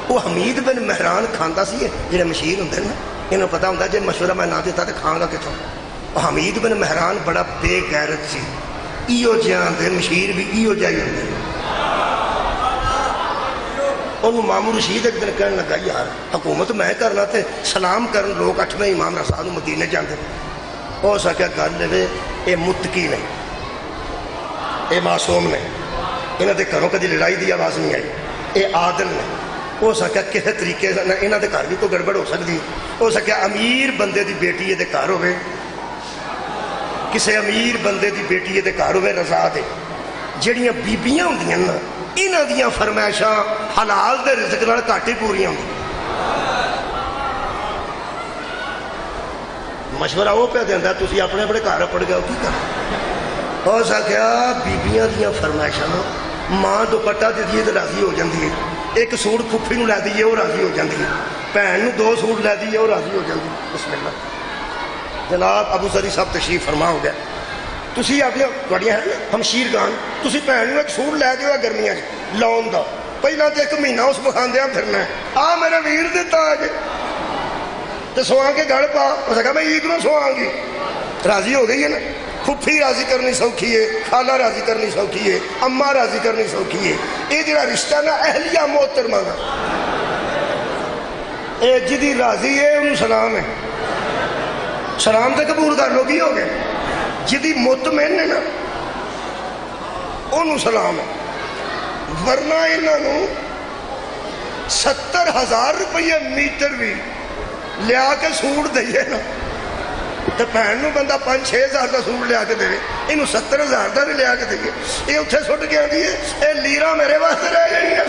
وہ حمید بن مہران کھاندا سی جنہیں مشیر ہوندے نا انہوں پتا ہوندہ جے مشورہ میں نہ دیتا تو کھاں گا کتوں وہ حمید بن مہران بڑا بے غیرت سی ایو جہاں دے مشیر بھی ایو جائی ہوندے انہوں مامو رشید ایک دن کہنے لگا یار حکومت میں کرنا تھے سلام کرن لوگ 8ویں امام رسال مدینے جاندے او سکیا گل لے اے متقی نہیں اے معصوم نہیں انہاں دے گھروں کدی لڑائی دی آواز نہیں آئی اے عادل نہیں او سکیا کسے طریقے سے انہاں دے گھر بھی کوئی گڑبڑ ہو سکتی او سکیا امیر بندے دی بیٹی دے گھر ہوئے کسے امیر بندے دی بیٹی دے گھر ہوئے رضا دے جڑیاں بیبیاں ہوندیاں نا انہاں دیاں فرمائشاں حلال دے رزق نال گھٹ ہی پوریاں ہوندیاں مشورہ وہ پہ دیندا تسی اپنے اپنے گھر پڑ گئے کی کر ہو سکیا بیبیاں دیاں فرمائشاں ماں دوپٹہ دے دیے تے راضی ہو جاندی ہے ایک سوٹ پھپھی نوں لے دیے وہ راضی ہو جاندی ہے بہن نوں 2 سوٹ لے دیے وہ راضی ہو جاندی بسم اللہ جناب ابو ذری صاحب تشریف فرما ہو گیا تسی اپنے گاڑیاں ہیں ہمشیر گان تسی بہن نوں ایک سوٹ لے دیو گرمیاں لاؤن دا پہلا تے 1 مہینہ اس بخاندیاں پھرنا ہے آ میرے ویر دتا اج تے سواں کے گھر پا اس کہا میں عید نوں سواں گی راضی ہو گئی ہے نا پھپھی راضی کرنی سوکھی ہے خالہ راضی کرنی سوکھی ہے اماں راضی کرنی سوکھی ہے یہ جڑا رشتہ نا اہلیہ محترمہ دا اے جدی راضی ہے انہوں سلام ہے سلام تے قبول کر لو کی ہو گئے جدی مطمئن ہے نا انہوں سلام ہے ورنہ انہوں 70,000 روپیے میٹر بھی لیا کے سوٹ دئیے نا تو بھن بندہ 5-6 ہزار کا سوٹ لیا کے دے، یہ 70,000 کا بھی لیا کے دئیے، یہ اتنے سٹ کے آتی ہے یہ لیرا میرے واسطے رہ جانی ہے۔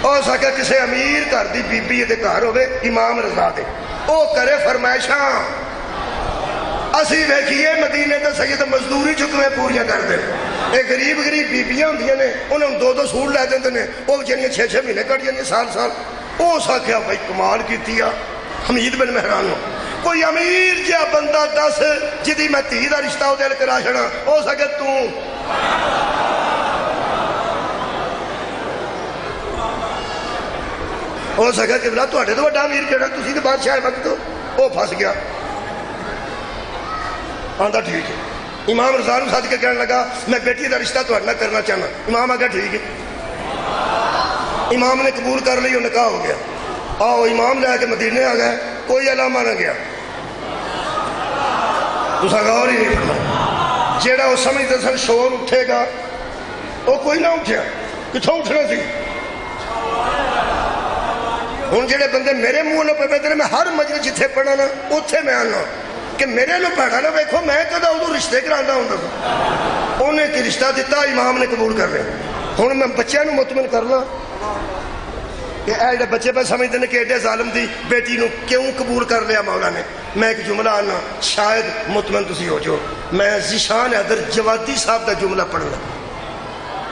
ہو سکے کسی امیر گھر دی بی بی دے گھر ہوئے امام رضا دے وہ کرے فرمائشاں، اسی ویکھیے مدینے تے سید مزدوری چکویں پوریاں کر دے، یہ غریب بیبیاں ہوندیاں نے انہوں 2 سوٹ لے دیندے نے، وہ جنیاں 6 مہینے کٹ جاندیاں سال وہ ساکھیا بھائی کمال کیتی آ حمید بن مہران کوئی امیر جہا بندہ دس جدی میں دھی دا رشتہ دل کرا چھڑا ہو سکے ہو سکے کہ تواڈے تو بڑا امیر کیڑا تسی تے بادشاہ وقت ہو وہ پھس گیا آندا ٹھیک ہے امام رضا نوں سد کے کہنے لگا میں بیٹی دا رشتہ تواڈے نال کرنا چاہنا، امام آگیا ٹھیک ہے، امام نے قبول کر لی، نکاح ہو گیا، آؤ امام لے کے مدینے آ گئے، کوئی علامہ نہ گیا، تساں غور ہی نہیں فرمایا، جیڑا وہ سمجھتے سن شور اٹھے گا وہ کوئی نہ اٹھیا، کتھوں اٹھنا سی؟ ہن جڑے بندے میرے منہ نہ پہ پہ میں ہر مجلس جتھے پڑھا نا اتھے میں آنا کہ میرے لو پیڑا نہ ویکھو میں کدا ادو رشتے کرانا ہوں سا انہیں کی رشتہ دیتا امام نے قبول کر رہے ہوں میں بچے نو مطمئن کرنا کہ ایڈے بچے پہ سمجھتے ہیں کہ ایڈے ظالم دی بیٹی نو کیوں قبول کر لیا مولا نے، میں ایک جملہ آنا شاید مطمئن تسی ہو جو، میں ذیشان حیدر جوادی صاحب دا جملہ پڑھنا،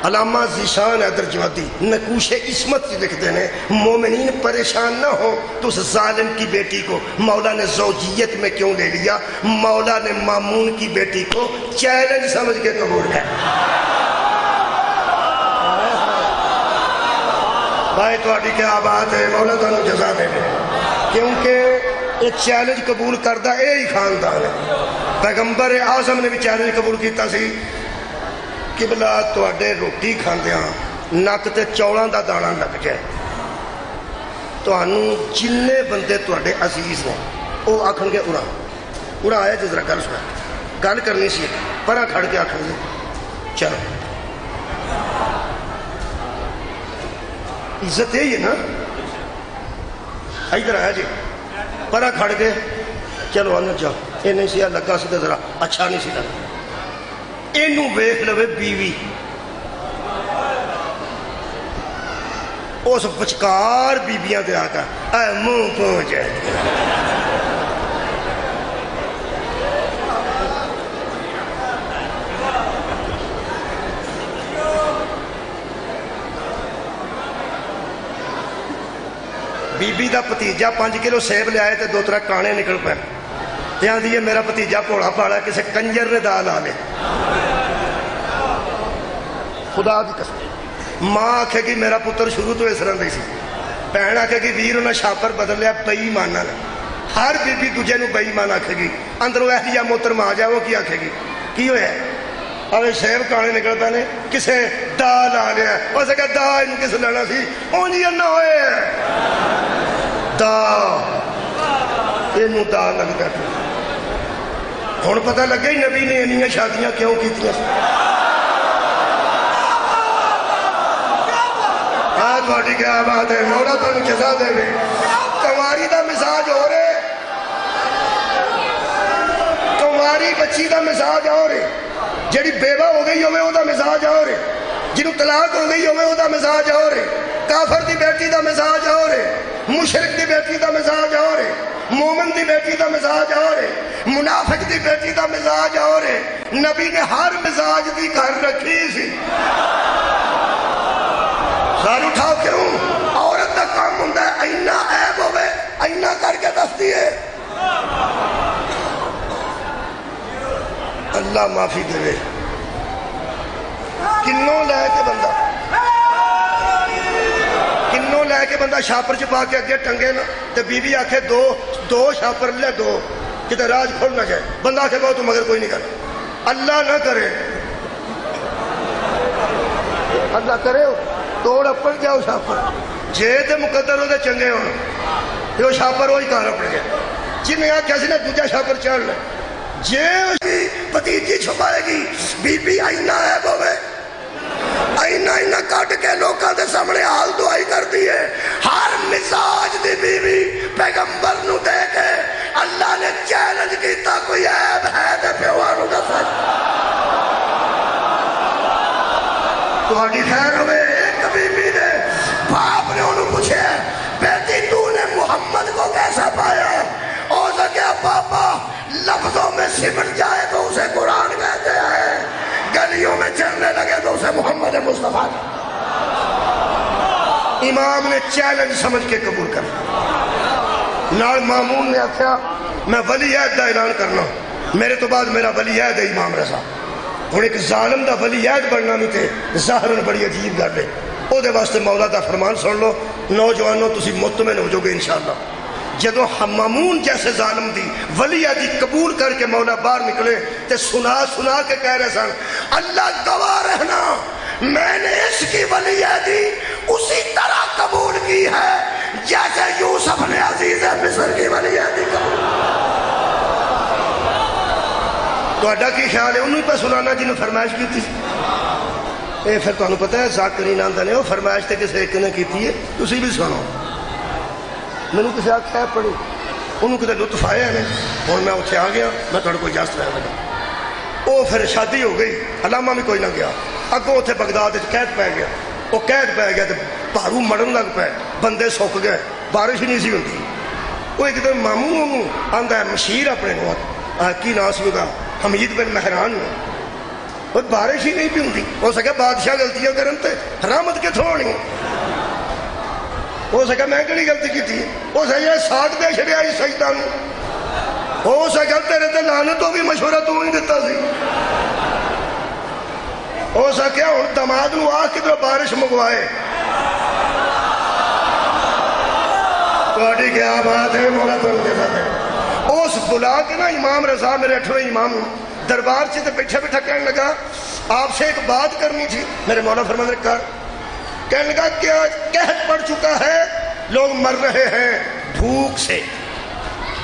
علامہ ذیشان حیدر جوادی نقوش عصمت سے لکھتے ہیں مومنین پریشان نہ ہو تو اس ظالم کی بیٹی کو مولا نے زوجیت میں کیوں لے لیا، مولا نے مامون کی بیٹی کو چیلنج سمجھ کے قبول کیا۔ بھائی تواڈی کیا بات ہے، مولا تانوں جزا دے کیونکہ یہ چیلنج قبول کردہ یہی خاندان ہے، پیغمبر اعظم نے بھی چیلنج قبول کیتا سی، قبلہ تواڈے روٹی کھاندیاں نک تے چولاں دا دانا لگ جائے تانوں جنے بندے تواڈے عزیز نے وہ آکھن گے اڑا آیا جی ذرا گل سنا گل کرنی سی پرا کھڑ کے آکھن گے چلو عزت یہی ہے نا، ادھر آیا جی پرا کھڑ کے چلو اندر جاؤ، یہ نہیں سی لگا سی ذرا اچھا نہیں سی لگا، اینوں ویکھ لوے بیوی اس بچکار بیبیاں دے آقا اے منہ پہنچ جائے بی بی دا پتیجا 5 کلو سیب لے آئے تے 2-3 کانے نکل پائے یہاں دیئے میرا پتیجا پوڑا پاڑا کسے کنجر نے دال آلے خدا دی قسم، ماں آکھے گی میرا پتر شروع تو اس رہن دی سی، بہن آکھے گی ویر انہاں شاپر بدل لیا بے ایمانہ نے، ہر بی بی دوجے نو بے ایمان آکھے گی، اندروں اہلیہ محترمہ آ جائے وہ کی آکھے گی کی ہویا ہے اوے سیب کانے نکل پہ نے کسے دال آ لیا وہ سکے دا انہوں کس لینا سی اونجی انہ ہوئے دا انہوں دا لگتا تھا ہون پتہ لگے ہی نبی نے انہیں شادیاں کیوں کی تھی آج بھاٹی کیا بات ہے مولا تو انہیں جزا دے گئے کماری دا مزاج ہو رہے کماری بچی دا مزاج ہو رہے جیڑی بیوہ ہو گئی ہوئے وہ دا مزاج ہو رہے جنہوں طلاق ہو گئی ہوئے وہ دا مزاج ہو رہے کافر دی بیٹی دا مزاج ہو رہے مشرک دی بیٹی دا مزاج ہو رہے مومن دی بیٹی دا مزاج ہو رہے منافق دی بیٹی دا مزاج ہو رہے نبی نے ہر مزاج دی گھر رکھی سی سار اٹھاؤ کیوں عورت دا کام ہوندہ ہے اینہ عیب ہوئے اینہ کر کے دستی ہے اللہ معافی دے کنوں لے کے بندہ شاپر چپا کے اگے ٹنگے نا تے بی بی آکھے دو شاپر لے دو کتے راج کھول نہ جائے بندہ آکھے بہت مگر کوئی نہیں کرے اللہ نہ کرے اللہ کرے توڑ اپڑ جاؤ شاپر جے تے مقدر ہو دے چنگے ہونا یہ شاپر ہوئی کار اپڑ گئے جنہیں آکھے سی نے دوجہ شاپر چڑھ لے جے پتیجی چھپائے گی بی بی آئینہ ہے بوے آئینہ اینا کٹ کے لوکاں دے سامنے حال دعائی کر دیئے. ہر مزاج دی بیوی پیغمبر نو دے کے اللہ نے چیلنج کیتا کوئی عیب ہے دے پیوانو دا ساتھ تو آگی خیر ہوئے. ایک بیوی نے باپ نے انہوں پوچھے بیٹی تو نے محمد کو کیسا پایا؟ او سکیا پاپا لفظوں میں سمٹ جائے تو اسے قرآن کہتے ہیں، گلیوں میں چلنے لگے تو اسے محمد مصطفیٰ. امام نے چیلنج سمجھ کے قبول کر. نال مامون نے آخیا میں ولی عہد دا اعلان کرنا، میرے تو بعد میرا ولی عہد ہے امام رضا. ہوں ایک ظالم دا ولی عہد بننا نہیں تھے ظاہراً بڑی عجیب گل ہے. او دے واسطے مولا دا فرمان سن لو نوجوانوں، تسی مطمئن ہو جو گے انشاءاللہ. جدو مامون جیسے ظالم دی ولی عہدی قبول کر کے مولا باہر نکلے تے سنا سنا کے کہہ رہے سن اللہ گواہ رہنا میں نے اس کی ولی عہدی اسی طرح قبول کی ہے جیسے یوسف نے عزیز مصر کی ولی عہدی قبول. تو اڈا کی خیال ہے انہوں پہ سنانا جنہوں فرمائش کی تھی. اے پھر تو انہوں پتہ ہے ذاکرین آندہ نے وہ فرمائش تے کسے ایک نے کی تھی ہے تسی بھی سنو. میں نے کسی آنکھ خیب پڑھی انہوں کتے لطف آئے ہیں اور میں اتھے آ گیا میں توڑے کوئی جاست رہا لگا. وہ پھر شادی ہو گئی علامہ بھی کوئی نہ گیا. اگوں اتھے بغداد قید پہ گیا. وہ قید پہ گیا تو بھارو مڑن لگ پہ بندے سوک گئے بارش ہی نہیں سی ہوتی. وہ ایک دن ماموں آندہ ہے مشیر اپنے نوات کی ناس ہوگا حمید بن مہران نے اور بارش ہی نہیں پی ہوتی. ہو سکے بادشاہ غلطیاں کرن تے رحمت کے تھوڑی ہو سکا میں کڑی غلطی کی تھی. ہو سکا ساٹھ دے شریعہ اس سجدان ہو سکا تیرے تے لعنتوں بھی مشورہ تو ہی دیتا سی. ہو سکیا ہوں دماد نو آ کے تو بارش مگوائے. توڑی کیا بات ہے مولا تو کے ساتھ ہے. اس بلا کے نا امام رضا میرے 8ویں امام دربار سے بیٹھا بیٹھا کہنے لگا آپ سے ایک بات کرنی تھی. میرے مولا فرمان نے کہا کہنے لگا کیا قحط پڑ چکا ہے لوگ مر رہے ہیں بھوک سے،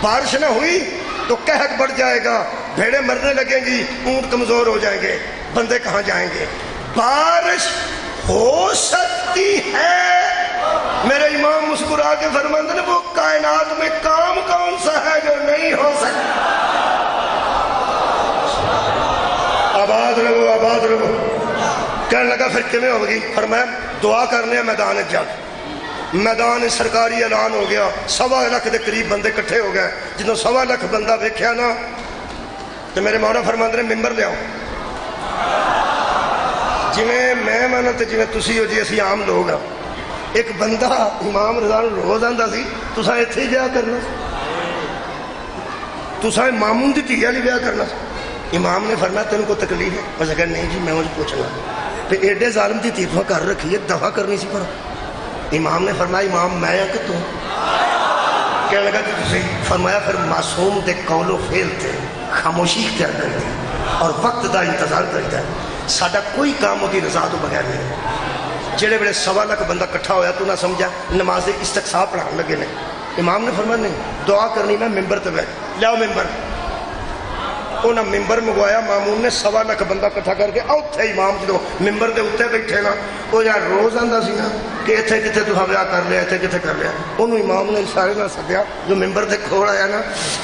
بارش نہ ہوئی تو قحط بڑھ جائے گا، بھیڑیں مرنے لگیں گی، اونٹ کمزور ہو جائیں گے، بندے کہاں جائیں گے؟ بارش ہو سکتی ہے. میرے امام مسکرا کے فرماتے ہیں وہ کائنات میں کام کون سا ہے جو نہیں ہو سکتا. آباد رہو آباد رہو. کہنے لگا پھر کمیں ہوگی؟ فرمایا دعا کرنے ہیں میدان جگ. میدان سرکاری اعلان ہو گیا 1.25 لاکھ دے قریب بندے کٹھے ہو گئے. جنہوں 1.25 لاکھ بندہ ویکھیا نا تو میرے مولا فرماندے نے ممبر لے آؤ. جویں میں مانا تے جویں تسی ہو جی اسی عام لوگ ہاں. ایک بندہ امام رضا روز آندا سی تساں ایتھے ہی بیاہ کرنا تساں مامون دی دھی والی بیاہ کرنا. امام نے فرمایا تینوں کو تکلیف ہے؟ میں کہا نہیں جی میں مجھے پوچھنا پھر ایڈے ظالم دی تیفہ کر رکھی ہے دفع کرنی سی پر. امام نے فرمایا امام میں یا کہ تو کہنے لگا کہ تسی فرمایا پھر معصوم دے قول و فعل تے خاموشی اختیار کر دی اور وقت دا انتظار کرتا ہے. ساڈا کوئی کام ہوتی رضا تو بغیر نہیں. جڑے بڑے 1.25 لاکھ بندہ کٹھا ہویا تو نہ سمجھا نماز استقصا پڑھان لگے نے. امام نے فرمایا نہیں دعا کرنی میں ممبر تے بیٹھ لیاؤ ممبر. انہاں ممبر منگوایا. مامون نے 1.25 لاکھ بندہ کٹھا کر کے اوتھے امام جدو ممبر دے اوتے بیٹھے نا وہ یار روز آندا سی نا کہ ایتھے کتے تو بیاہ کر لیا ایتھے کتے کر لیا. انہوں امام نے اشارے نال سدیا جو ممبر دے کھول آیا نا.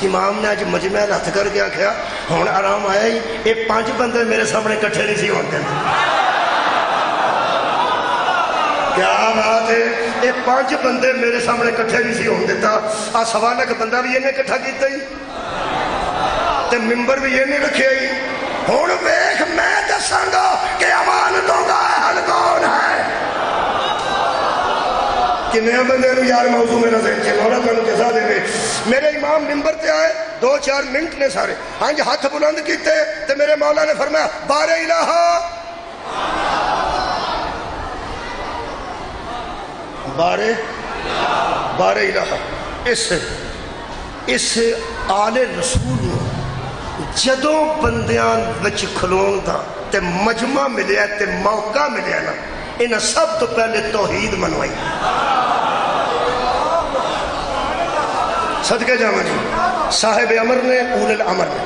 امام نے اج مجمع ہتھ کر کے آکھیا ہن آرام آیا ہی یہ 5 بندے میرے سامنے کٹھے نہیں سی ہوندے. کیا بات ہے یہ 5 بندے میرے سامنے کٹھے نہیں سی ہون دیتا. 1.25 لاکھ بندہ بھی انہیں کٹھا کیتا ہی تے ممبر بھی انہیں رکھے ہی. ہن ویکھ میں دساں گا کہ امانتوں کا اہل کون ہے. کنے بندے نو یار موضوع میں نظر چے مولا تانوں جزا دے. میرے امام ممبر تے آئے 2-4 منٹ نے سارے ہاں جی ہاتھ بلند کیتے تے میرے مولا نے فرمایا بار الہ بار الہ. اس آل رسول جدوں بندیاں وچ کھلون دا تے مجمع ملیا تے موقع ملیا نا انہاں سب تو پہلے توحید منوائی. صدقے جاواں جی صاحب امر نے اول الامر نے.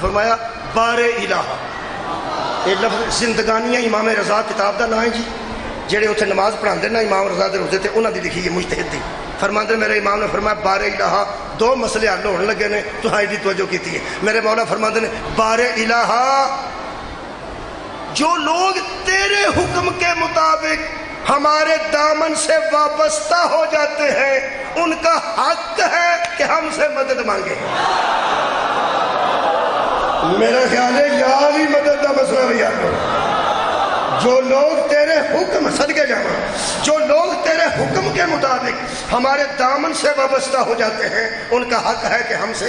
فرمایا بارے الہ. یہ لفظ زندگانیاں امام رضا کتاب دا نام ہے جی. جڑے اتنے نماز پڑھاندے نا امام رضا دے روزے تے انہاں دی لکھی ہے مجتہد دی. فرماندے میرے امام نے فرمایا بارے الہ 2 مسئلے حل ہونے لگے نے تو ایڈی توجہ کیتی ہے. میرے مولا فرماندے نے بارے الہ جو لوگ تیرے حکم کے مطابق ہمارے دامن سے وابستہ ہو جاتے ہیں ان کا حق ہے کہ ہم سے مدد مانگے. میرا خیال ہے یار ہی مدد کا مسئلہ بھی یاد کرو. جو لوگ تیرے حکم صدقے جانا جو لوگ تیرے حکم کے مطابق ہمارے دامن سے وابستہ ہو جاتے ہیں ان کا حق ہے کہ ہم سے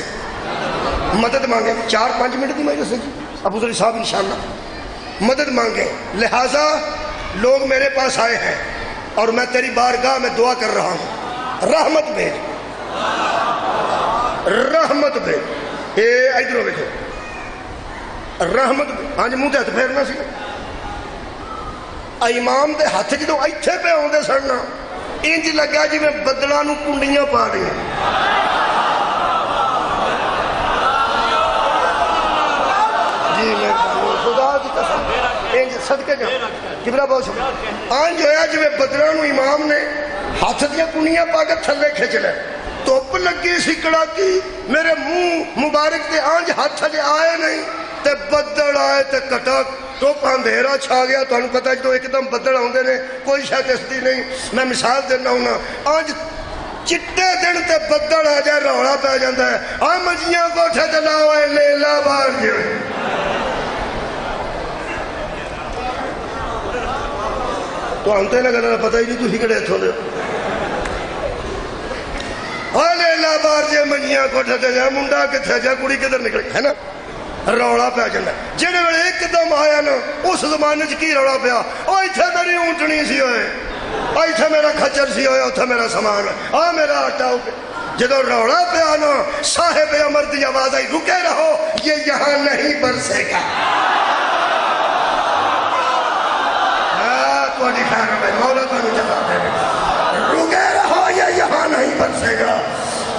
مدد مانگیں. 4-5 منٹ کی مجلس ہے جی ابو ذری صاحب انشاءاللہ مدد مانگیں. لہٰذا لوگ میرے پاس آئے ہیں اور میں تیری بارگاہ میں دعا کر رہا ہوں رحمت بھیج رحمت بھیج. اے ادھروں دیکھو رحمت ہاں جی منہ تے ہاتھ پھیرنا سی. امام دے ہاتھ جدوں ایتھے پہ آوندے سن انج لگا جی میں بدلاں نوں کنڈیاں پا رہی ہیں. جی میں خدا کی قسم انج صدقے جا کبرا بہت شکریہ. انج ہویا جی میں بدلاں نوں امام نے ہاتھ دیاں کنڈیاں پا کے تھلے کھچ لے. دھوپ لگی سی کڑاکی میرے منہ مبارک تے انج ہاتھ جے آئے نہیں تے بدل آئے تے کٹک ٹوپ اندھیرا چھا گیا. تو انہوں پتا جو ایک دم بدل آؤندے نے کوئی شاید دستی نہیں. میں مثال دینا ہوں آج چٹے دن تے بدل آ جائے روڑا پہ جاندہ ہے آ مجیاں کوٹھے دلاؤ اے لیلا بار جو تو ہم تے نہ کرنا پتہ ہی نہیں تو ہی کڑے اتھوں دے آ لیلا بار جو مجیاں کوٹھے دلاؤ منڈا کتھے جا کڑی کدھر نکلے ہے نا روڑا پہ جانا. جنہیں میں ایک دم آیا نا اس زمانے کی روڑا پیا او ایتھے میری اونٹنی سی ہوئے ایتھے میرا کھچر سی ہوئے اتھے میرا سامان آ میرا آٹا ہو گیا. جدو روڑا پیا نا صاحب عمر دی آواز آئی رکے رہو یہ یہاں نہیں برسے گا. تھوڑی خیر میں مولا تو نہیں جواب دے رکے رہو یہ یہاں نہیں برسے گا.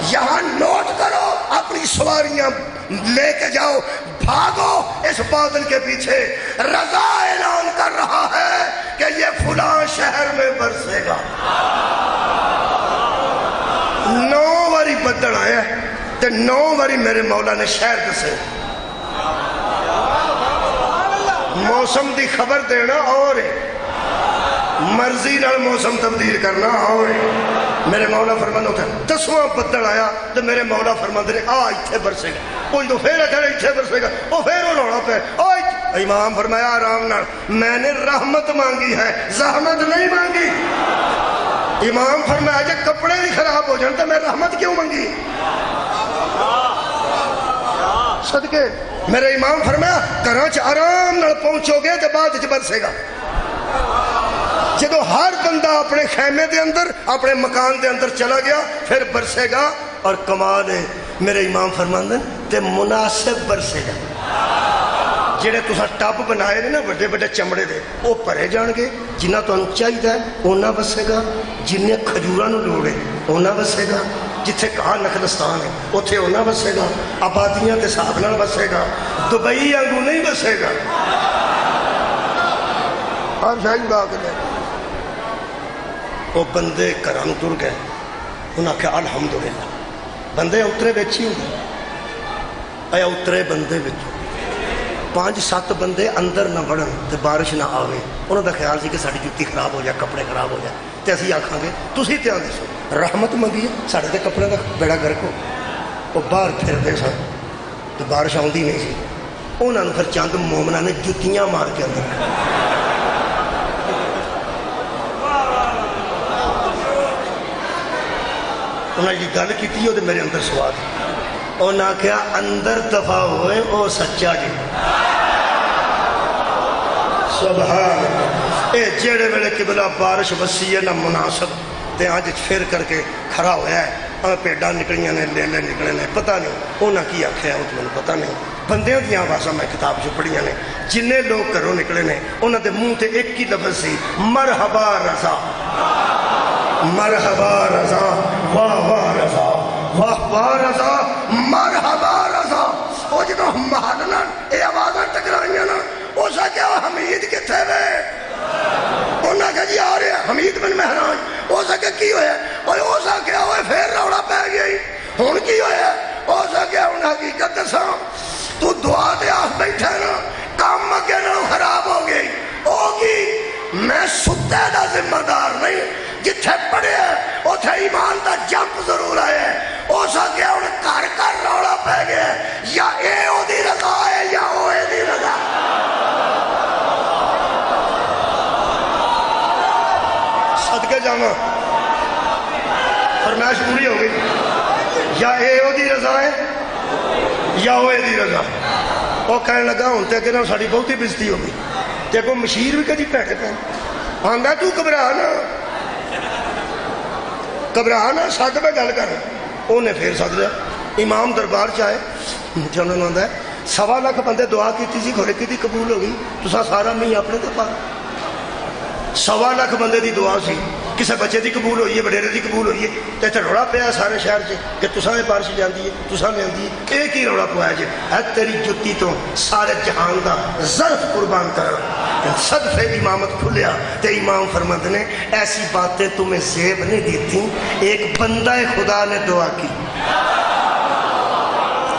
یہاں نوٹ کرو اپنی سواریاں لے کے جاؤ بھاگو اس بادل کے پیچھے. رضا اعلان کر رہا ہے کہ یہ فلاں شہر میں برسے گا. 9 واری بدل آیا تے 9 واری میرے مولا نے شہر دسے. موسم دی خبر دینا اور مرضی نال موسم تبدیل کرنا اور میرے مولا فرمانا ہوتا ہے 10واں بدل آیا تو میرے مولا فرماندے نے آ ایتھے برسے گا. کوئی تو پھر اکھڑے ایتھے برسے گا او پھر وہ روڑا پہ امام فرمایا آرام نال میں نے رحمت مانگی ہے زحمت نہیں مانگی. امام فرمایا جب کپڑے بھی خراب ہو جاتے میں رحمت کیوں مانگی. صدقے میرے امام فرمایا کراچ آرام نال پہنچو گے تو بعد وچ برسے گا. جدو ہر بندہ اپنے خیمے دے اندر اپنے مکان دے اندر چلا گیا پھر برسے گا. اور کمال ہے میرے امام فرماندے تے مناسب برسے گا. جڑے تساں ٹب بنائے نے نا بڑے بڑے چمڑے دے وہ بھرے جان گے جنہ تانوں چاہیے اونا بسے گا. جنہیں کھجوراں نوں لوڑ ہے اونا بسے گا. جتھے کہاں نخلستان ہے اوتھے اونا بسے گا. آبادیاں تے حساب نال بسے گا. دبئی وانگوں نہیں بسے گا. آپ شاہد با کے دے وہ بندے گھراں تر گئے انہاں کہا الحمدللہ بندے اترے بیچ ہی ہوئے اے اترے بندے بیچ 5-7 بندے اندر نہ بڑھن تے بارش نہ آوے. انہوں دا خیال سی کہ ساڑی جوتی خراب ہو جائے کپڑے خراب ہو جائے تے اسی آکھاں گے تسی تے آندے سو رحمت منگی ساڑے تے کپڑے دا بیڑا گرک ہو. وہ باہر پھر دے سن تے بارش آندی نہیں سی. انہاں نوں پھر چند مومناں نے جوتیاں مار کے اندر انہوں نے گل کی تھی وہ میرے اندر سوال انہوں نے کہا اندر دفع ہوئے او سچا جی. سبحان اے جیڑے ویلے قبلہ بارش وسیع نہ مناسب تے آج پھر کر کے کھڑا ہویا ہے پیڈاں نکلیاں نے لیلے نکلے نے پتہ نہیں انہاں کی آکھیا ہے وہ پتہ نہیں. بندیاں دیاں آوازاں میں کتاب جو پڑھیاں نے جنہیں لوگ گھروں نکلے نے انہاں دے منہ تے ایک ہی لفظ سی مرحبا رضا مرحبا رضا واہ واہ رضا واہ واہ رضا مرحبا رضا. وہ جدو مہالنا یہ آوازاں ٹکرائیاں نا اس آخیا حمید کتنے وے انہاں کہا جی آ رہے ہیں حمید بن مہران اس آخیا کی ہویا اس آخیا ہوئے پھر روڑا پہ گیا ہوں کی ہویا اس آخیا ہوں حقیقت دساں تو دعا دے آخ بیٹھا نا کام اگے نہ خراب ہو گئی ہوگی میں ستے دا ذمہ دار نہیں جتھے پڑھے اتھے ایمان دا جمپ ضرور آئے اس آگیا انہیں کر کر روڑا پہ گیا یا اے او دی رضا ہے یا او اے دی رضا صدقے جانا فرمائش پوری ہو گئی یا اے او دی رضا ہے یا او اے دی رضا وہ کہنے لگا ہوں تے کہ نہ ساڑی بہت ہی بزتی ہوگی تے کو مشیر بھی کجی پیٹے پہ آنگا تو گھبرانا گھبرانا ساتھ میں گل کر انہیں پھر ساتھ لیا امام دربار چاہے جنہوں نے آندا ہے 1.25 لاکھ بندے دعا کی تھی گھوڑے کی تھی قبول ہوگی تو سارا میں اپنے تو پا 1.25 لاکھ بندے دی دعا سی کسے بچے دی قبول ہوئی ہے وڈیرے دی قبول ہوئی ہے تے تے روڑا پیا سارے شہر سے کہ تساں نے بارش جاندی ہے تساں نے آندی ہے ایک ہی روڑا پوایا جے اے تیری جتی تو سارے جہان دا ظرف قربان کر صدفے امامت کھلیا تے امام فرماتے نے ایسی باتیں تمہیں زیب نہیں دیتی ایک بندہ خدا نے دعا کی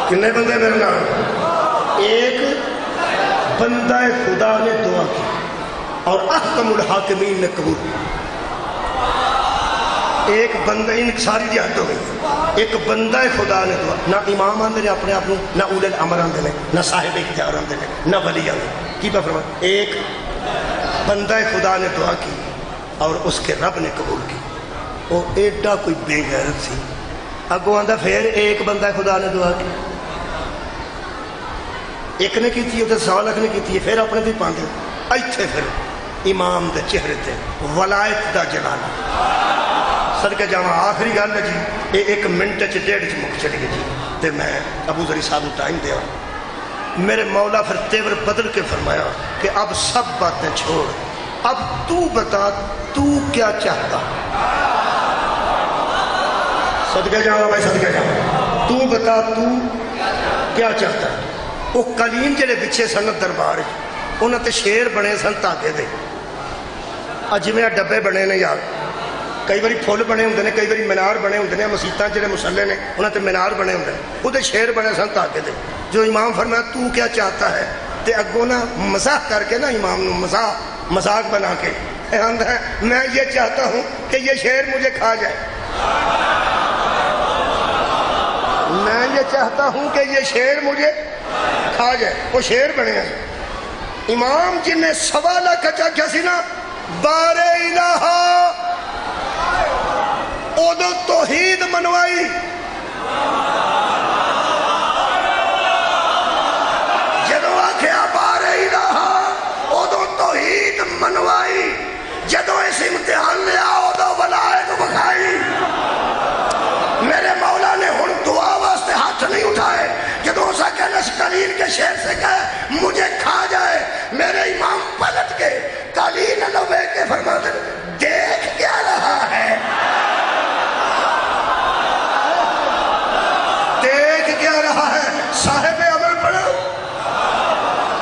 کنے بندے میرے نام ایک بندہ خدا نے دعا کی اور احکم الحاکمین نے قبول ایک بندہ ان ساری دیات ہو گئی ایک بندہ خدا نے دعا نہ امام آندے نے اپنے آپ نہ اولے الامر آندے نے نہ صاحب اختیار آندے نے نہ ولی آندے کی بات فرمائے ایک بندہ خدا نے دعا کی اور اس کے رب نے قبول کی وہ ایڈا کوئی بے غیرت سی اگو آندہ پھر ایک بندہ خدا نے دعا کی ایک نے کی تھی ادھر 100 لاکھ نے کی تھی پھر اپنے بھی پاندے ایتھے پھر امام دے چہرے تے ولایت دا جلال صدقے جاواں آخری گل ہے جی یہ 1 منٹ 1.5 مک چلی گئی جی تے میں ابو ذری صاحب کو ٹائم دیا میرے مولا پھر تیور بدل کے فرمایا کہ اب سب باتیں چھوڑ اب تو بتا تو کیا چاہتا صدقے جاواں بھائی صدقے جاواں تو بتا تو کیا چاہتا وہ قلیم جڑے بچے سن دربار انہوں تے شیر بنے سن تاکے دے اج میں ڈبے بنے نے یار کئی باری پھول بنے ہوندے نے کئی باری مینار بنے ہوندے نے مسیتاں جڑے مصلے نے انہوں تے مینار بنے ہوندے نے وہ تے شیر بنے سن تاکے دے جو امام فرمایا تو کیا چاہتا ہے تے اگوں نا مزاح کر کے نا امام نو مذاق بنا کے آندا ہے میں یہ چاہتا ہوں کہ یہ شیر مجھے کھا جائے میں یہ چاہتا ہوں کہ یہ شیر مجھے کھا جائے وہ شیر بنے ہیں امام جن نے 1.25 لاکھ چاہیا سی نا بار الہ ادو توحید منوائی جدو آخیا بار الہ ادو توحید منوائی جدو اس امتحان لیا ادو ولایت بکھائی میرے مولا نے ہن دعا واسطے ہاتھ نہیں اٹھائے جدو اسا کہ نسکلین کے شیر سے کہے مجھے کھا جائے میرے امام پلٹ کے قلین لبے کے فرماتے دیکھ کیا رہا ہے دیکھ کیا رہا ہے صاحب عمل پڑھو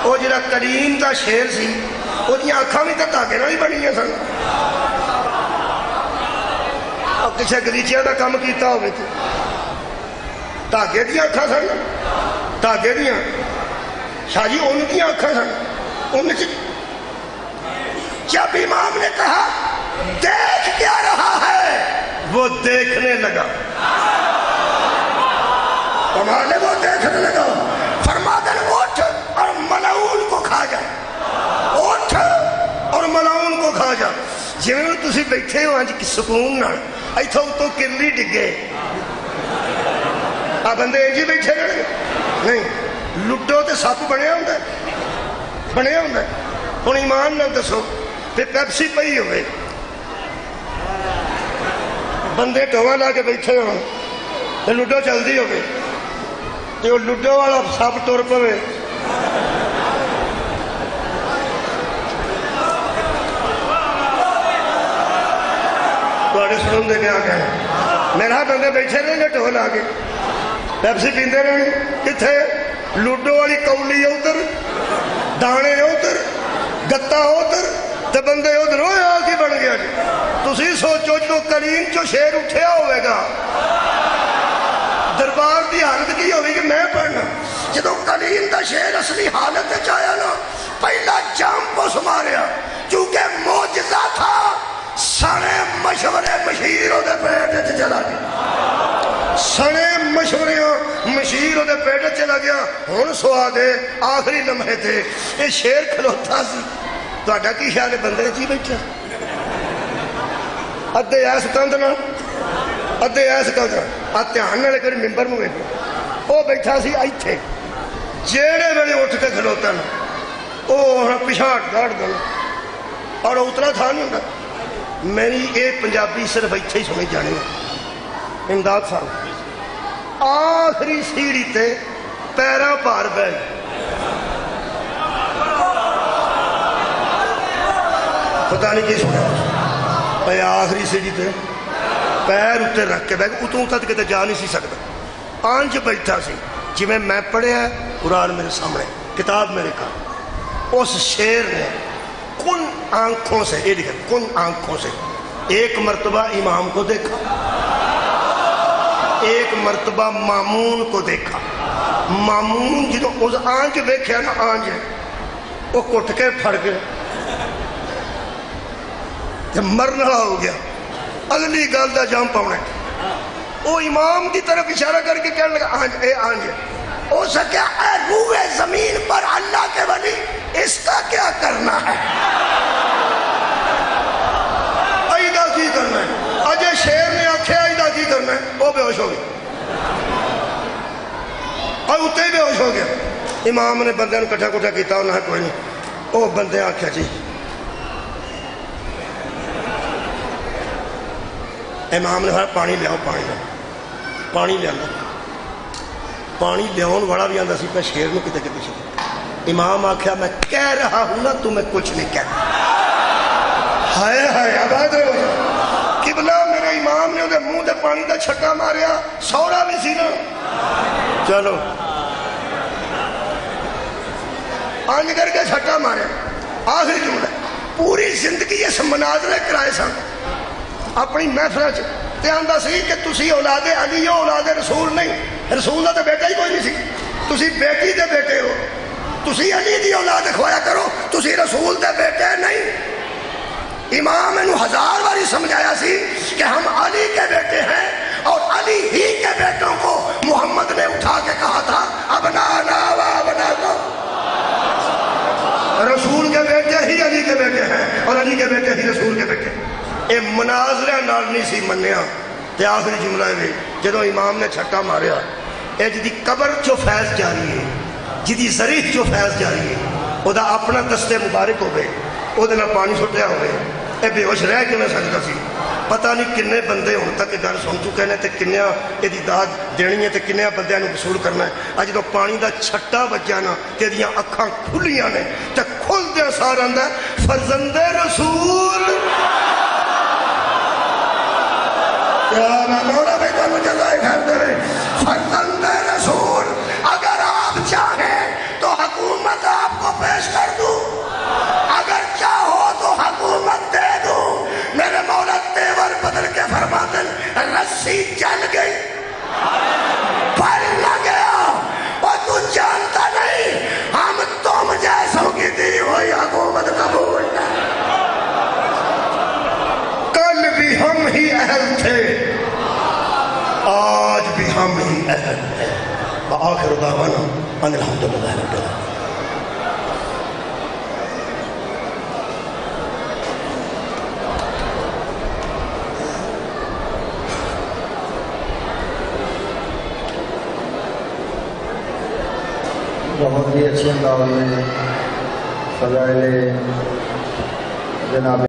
وہ جڑا قلین دا شیر سی وہ دیا آنکھاں بھی تاکے نہ ہی بنی ہیں سن اور کسے گلیچیاں دا کام کیتا ہوئے تھے تاکے دیا آنکھاں سن تاکے دیا شاہ جی ان کی آنکھاں سن ان سے جب امام نے کہا دیکھ کیا رہا ہے وہ دیکھنے لگا کمالے وہ دیکھنے لگا فرما دے اٹھ اور ملعون کو کھا جا اٹھ اور ملعون کو کھا جا جی میں تسی بیٹھے ہو آج کی سکون نہ ایتھوں تو کرلی ڈگے آپ بندے جی بیٹھے رہے نہیں لڈو تے سپ بنے ہوندے ہن ایمان نال دسو تے پیپسی پئی ہوئے بندے ٹواں لا کے بیٹھے ہون تے لڈو چلدی ہوئے تے وہ لڈو والا سپ ٹر پوے تواڈے سنن دے کیا کہنا میرا بندے بیٹھے رہے گے ٹول آ کے پیپسی پیندے رہے کتھے لوڈو والی کولی ادھر، دانے ادھر، گتا ادھر، تے بندے ادھر ہوئے آ کے بن گیا جی۔ تسی سوچو جو کلیم چو شیر اٹھیا ہوئے گا دربار دی حالت کی ہوئی کہ میں پڑھنا، جدو کلیم دا شیر اصلی حالت چاہیا نا پہلا جام پوس ماریا، چونکہ موجزہ تھا، سنے مشورے مشیروں دے پیٹ چلا گیا، سنے مشوریاں مشیروں دے پیٹ چلا گیا۔ ہون سوا دے آخری لمحے تھے یہ شیر کھلوتا سی، تو اڈا کی خیال ہے بندے جی بیٹھا ادھے ایس کندنا ادھے ایس کندنا دھیان نال کر ممبر میں وہ بیٹھا سی ایتھے، جیڑے ویلے اٹھ کے کھلوتا نا وہ پچھاڑ گاڑ دینا اور اتنا تھا نہیں ہوتا۔ میری یہ پنجابی صرف ایتھے ہی سمجھ جانی ہے۔ امداد صاحب آخری سیڑھی تے پیرا پار بہ پتہ نہیں کی سنا اے آخری سیڑھی تے پیر اتنے رکھ کے بیٹھ اتوں تک کتے جا نہیں سی سکتا، آنج بیٹھا سی جی میں پڑھیا ہے قرآن میرے سامنے، کتاب میرے کا، اس شیر نے کن آنکھوں سے، یہ دیکھیں کن آنکھوں سے ایک مرتبہ امام کو دیکھا، ایک مرتبہ مامون کو دیکھا۔ مامون جدو اس آنج دیکھا نا آنج وہ کٹ کے پھڑ گئے مرنا ہو گیا، اگلی گل دا جام پاؤنے، وہ امام کی طرف اشارہ کر کے کہنے لگا آنج اے آنج ہو سکیا اے روح زمین پر اللہ کے ولی اس کا کیا کرنا ہے، ایدہ کی کرنا ہے، اجے شیر نے آکھے ایدہ کی کرنا ہے، وہ بے ہوش ہو گیا اور اتنے بے ہوش ہو گیا۔ امام نے بندے نے کٹھا کٹھا کیتا انہاں کوئی نہیں، وہ بندے آکھیا جی امام نے کہا پانی لیاؤ، پانی لیا پانی لیاؤن والا بھی آندا سی پہ شیر میں کتے کے پیچھے۔ امام آکھیا میں کہہ رہا ہوں نا تمہیں کچھ نہیں کہنا، ہائے ہائے آباد رہو قبلہ میرے امام نے انہیں منہ دے پانی دا چھکا ماریا، سورا بھی سی نا چلو آنج کر کے چھکا ماریا۔ آخری جملہ پوری زندگی اس مناظرے کرائے سن اپنی محفل تے آندا سی کہ تسی اولاد علی ہو، اولاد رسول نہیں، رسول دا تے بیٹا ہی کوئی نہیں سی، تسی بیٹی دے بیٹے ہو، تسی علی دی اولاد کھوایا کرو، تسی رسول دے بیٹے نہیں۔ امام انہوں 1000 باری سمجھایا سی کہ ہم علی کے بیٹے ہیں، اور علی ہی کے بیٹوں کو محمد نے اٹھا کے کہا تھا ابنانا و ابناکم، رسول کے بیٹے ہی علی کے بیٹے ہیں اور علی کے بیٹے ہی رسول کے بیٹے ہیں۔ اے مناظرہ نال نہیں سی منیا تے آخری جملہ ہے جدو امام نے چھٹا ماریا، اے جدی قبر چو فیض جاری ہے، جدی ذریح چو فیض جاری ہے، او دا اپنا دستے مبارک ہوئے، او دے نہ پانی چھٹیا ہوئے، اے بے ہوش رہ کے نہ سکتا سی۔ پتہ نہیں کنے بندے ہون تک گل سن چکے نے تے کنیا ایدی داد دینی ہے تے کنیا بندیاں نو وصول کرنا ہے۔ اج جدو پانی دا چھٹا بچا نا تے دیاں اکھاں کھلیاں نے تے کھل دیا سار آندا فرزند رسول مولا بھائی کو جزائے خیر دے، فرزند رسول اگر آپ چاہیں تو حکومت آپ کو پیش کر دوں، اگر چاہو تو حکومت دے دوں۔ میرے مولا تیور بدل کے فرماتے رسی چل گئی پھل نہ گیا، اور تو جانتا نہیں ہم تم جیسوں کی دی ہوئی حکومت قبول نہیں۔ کل بھی ہم ہی اہل تھے، آج بھی ہم ہی اہل ہیں۔ وآخر دعوانا ان الحمدللہ رب العالمین۔ بہت ہی اچھے انداز میں فضائل جناب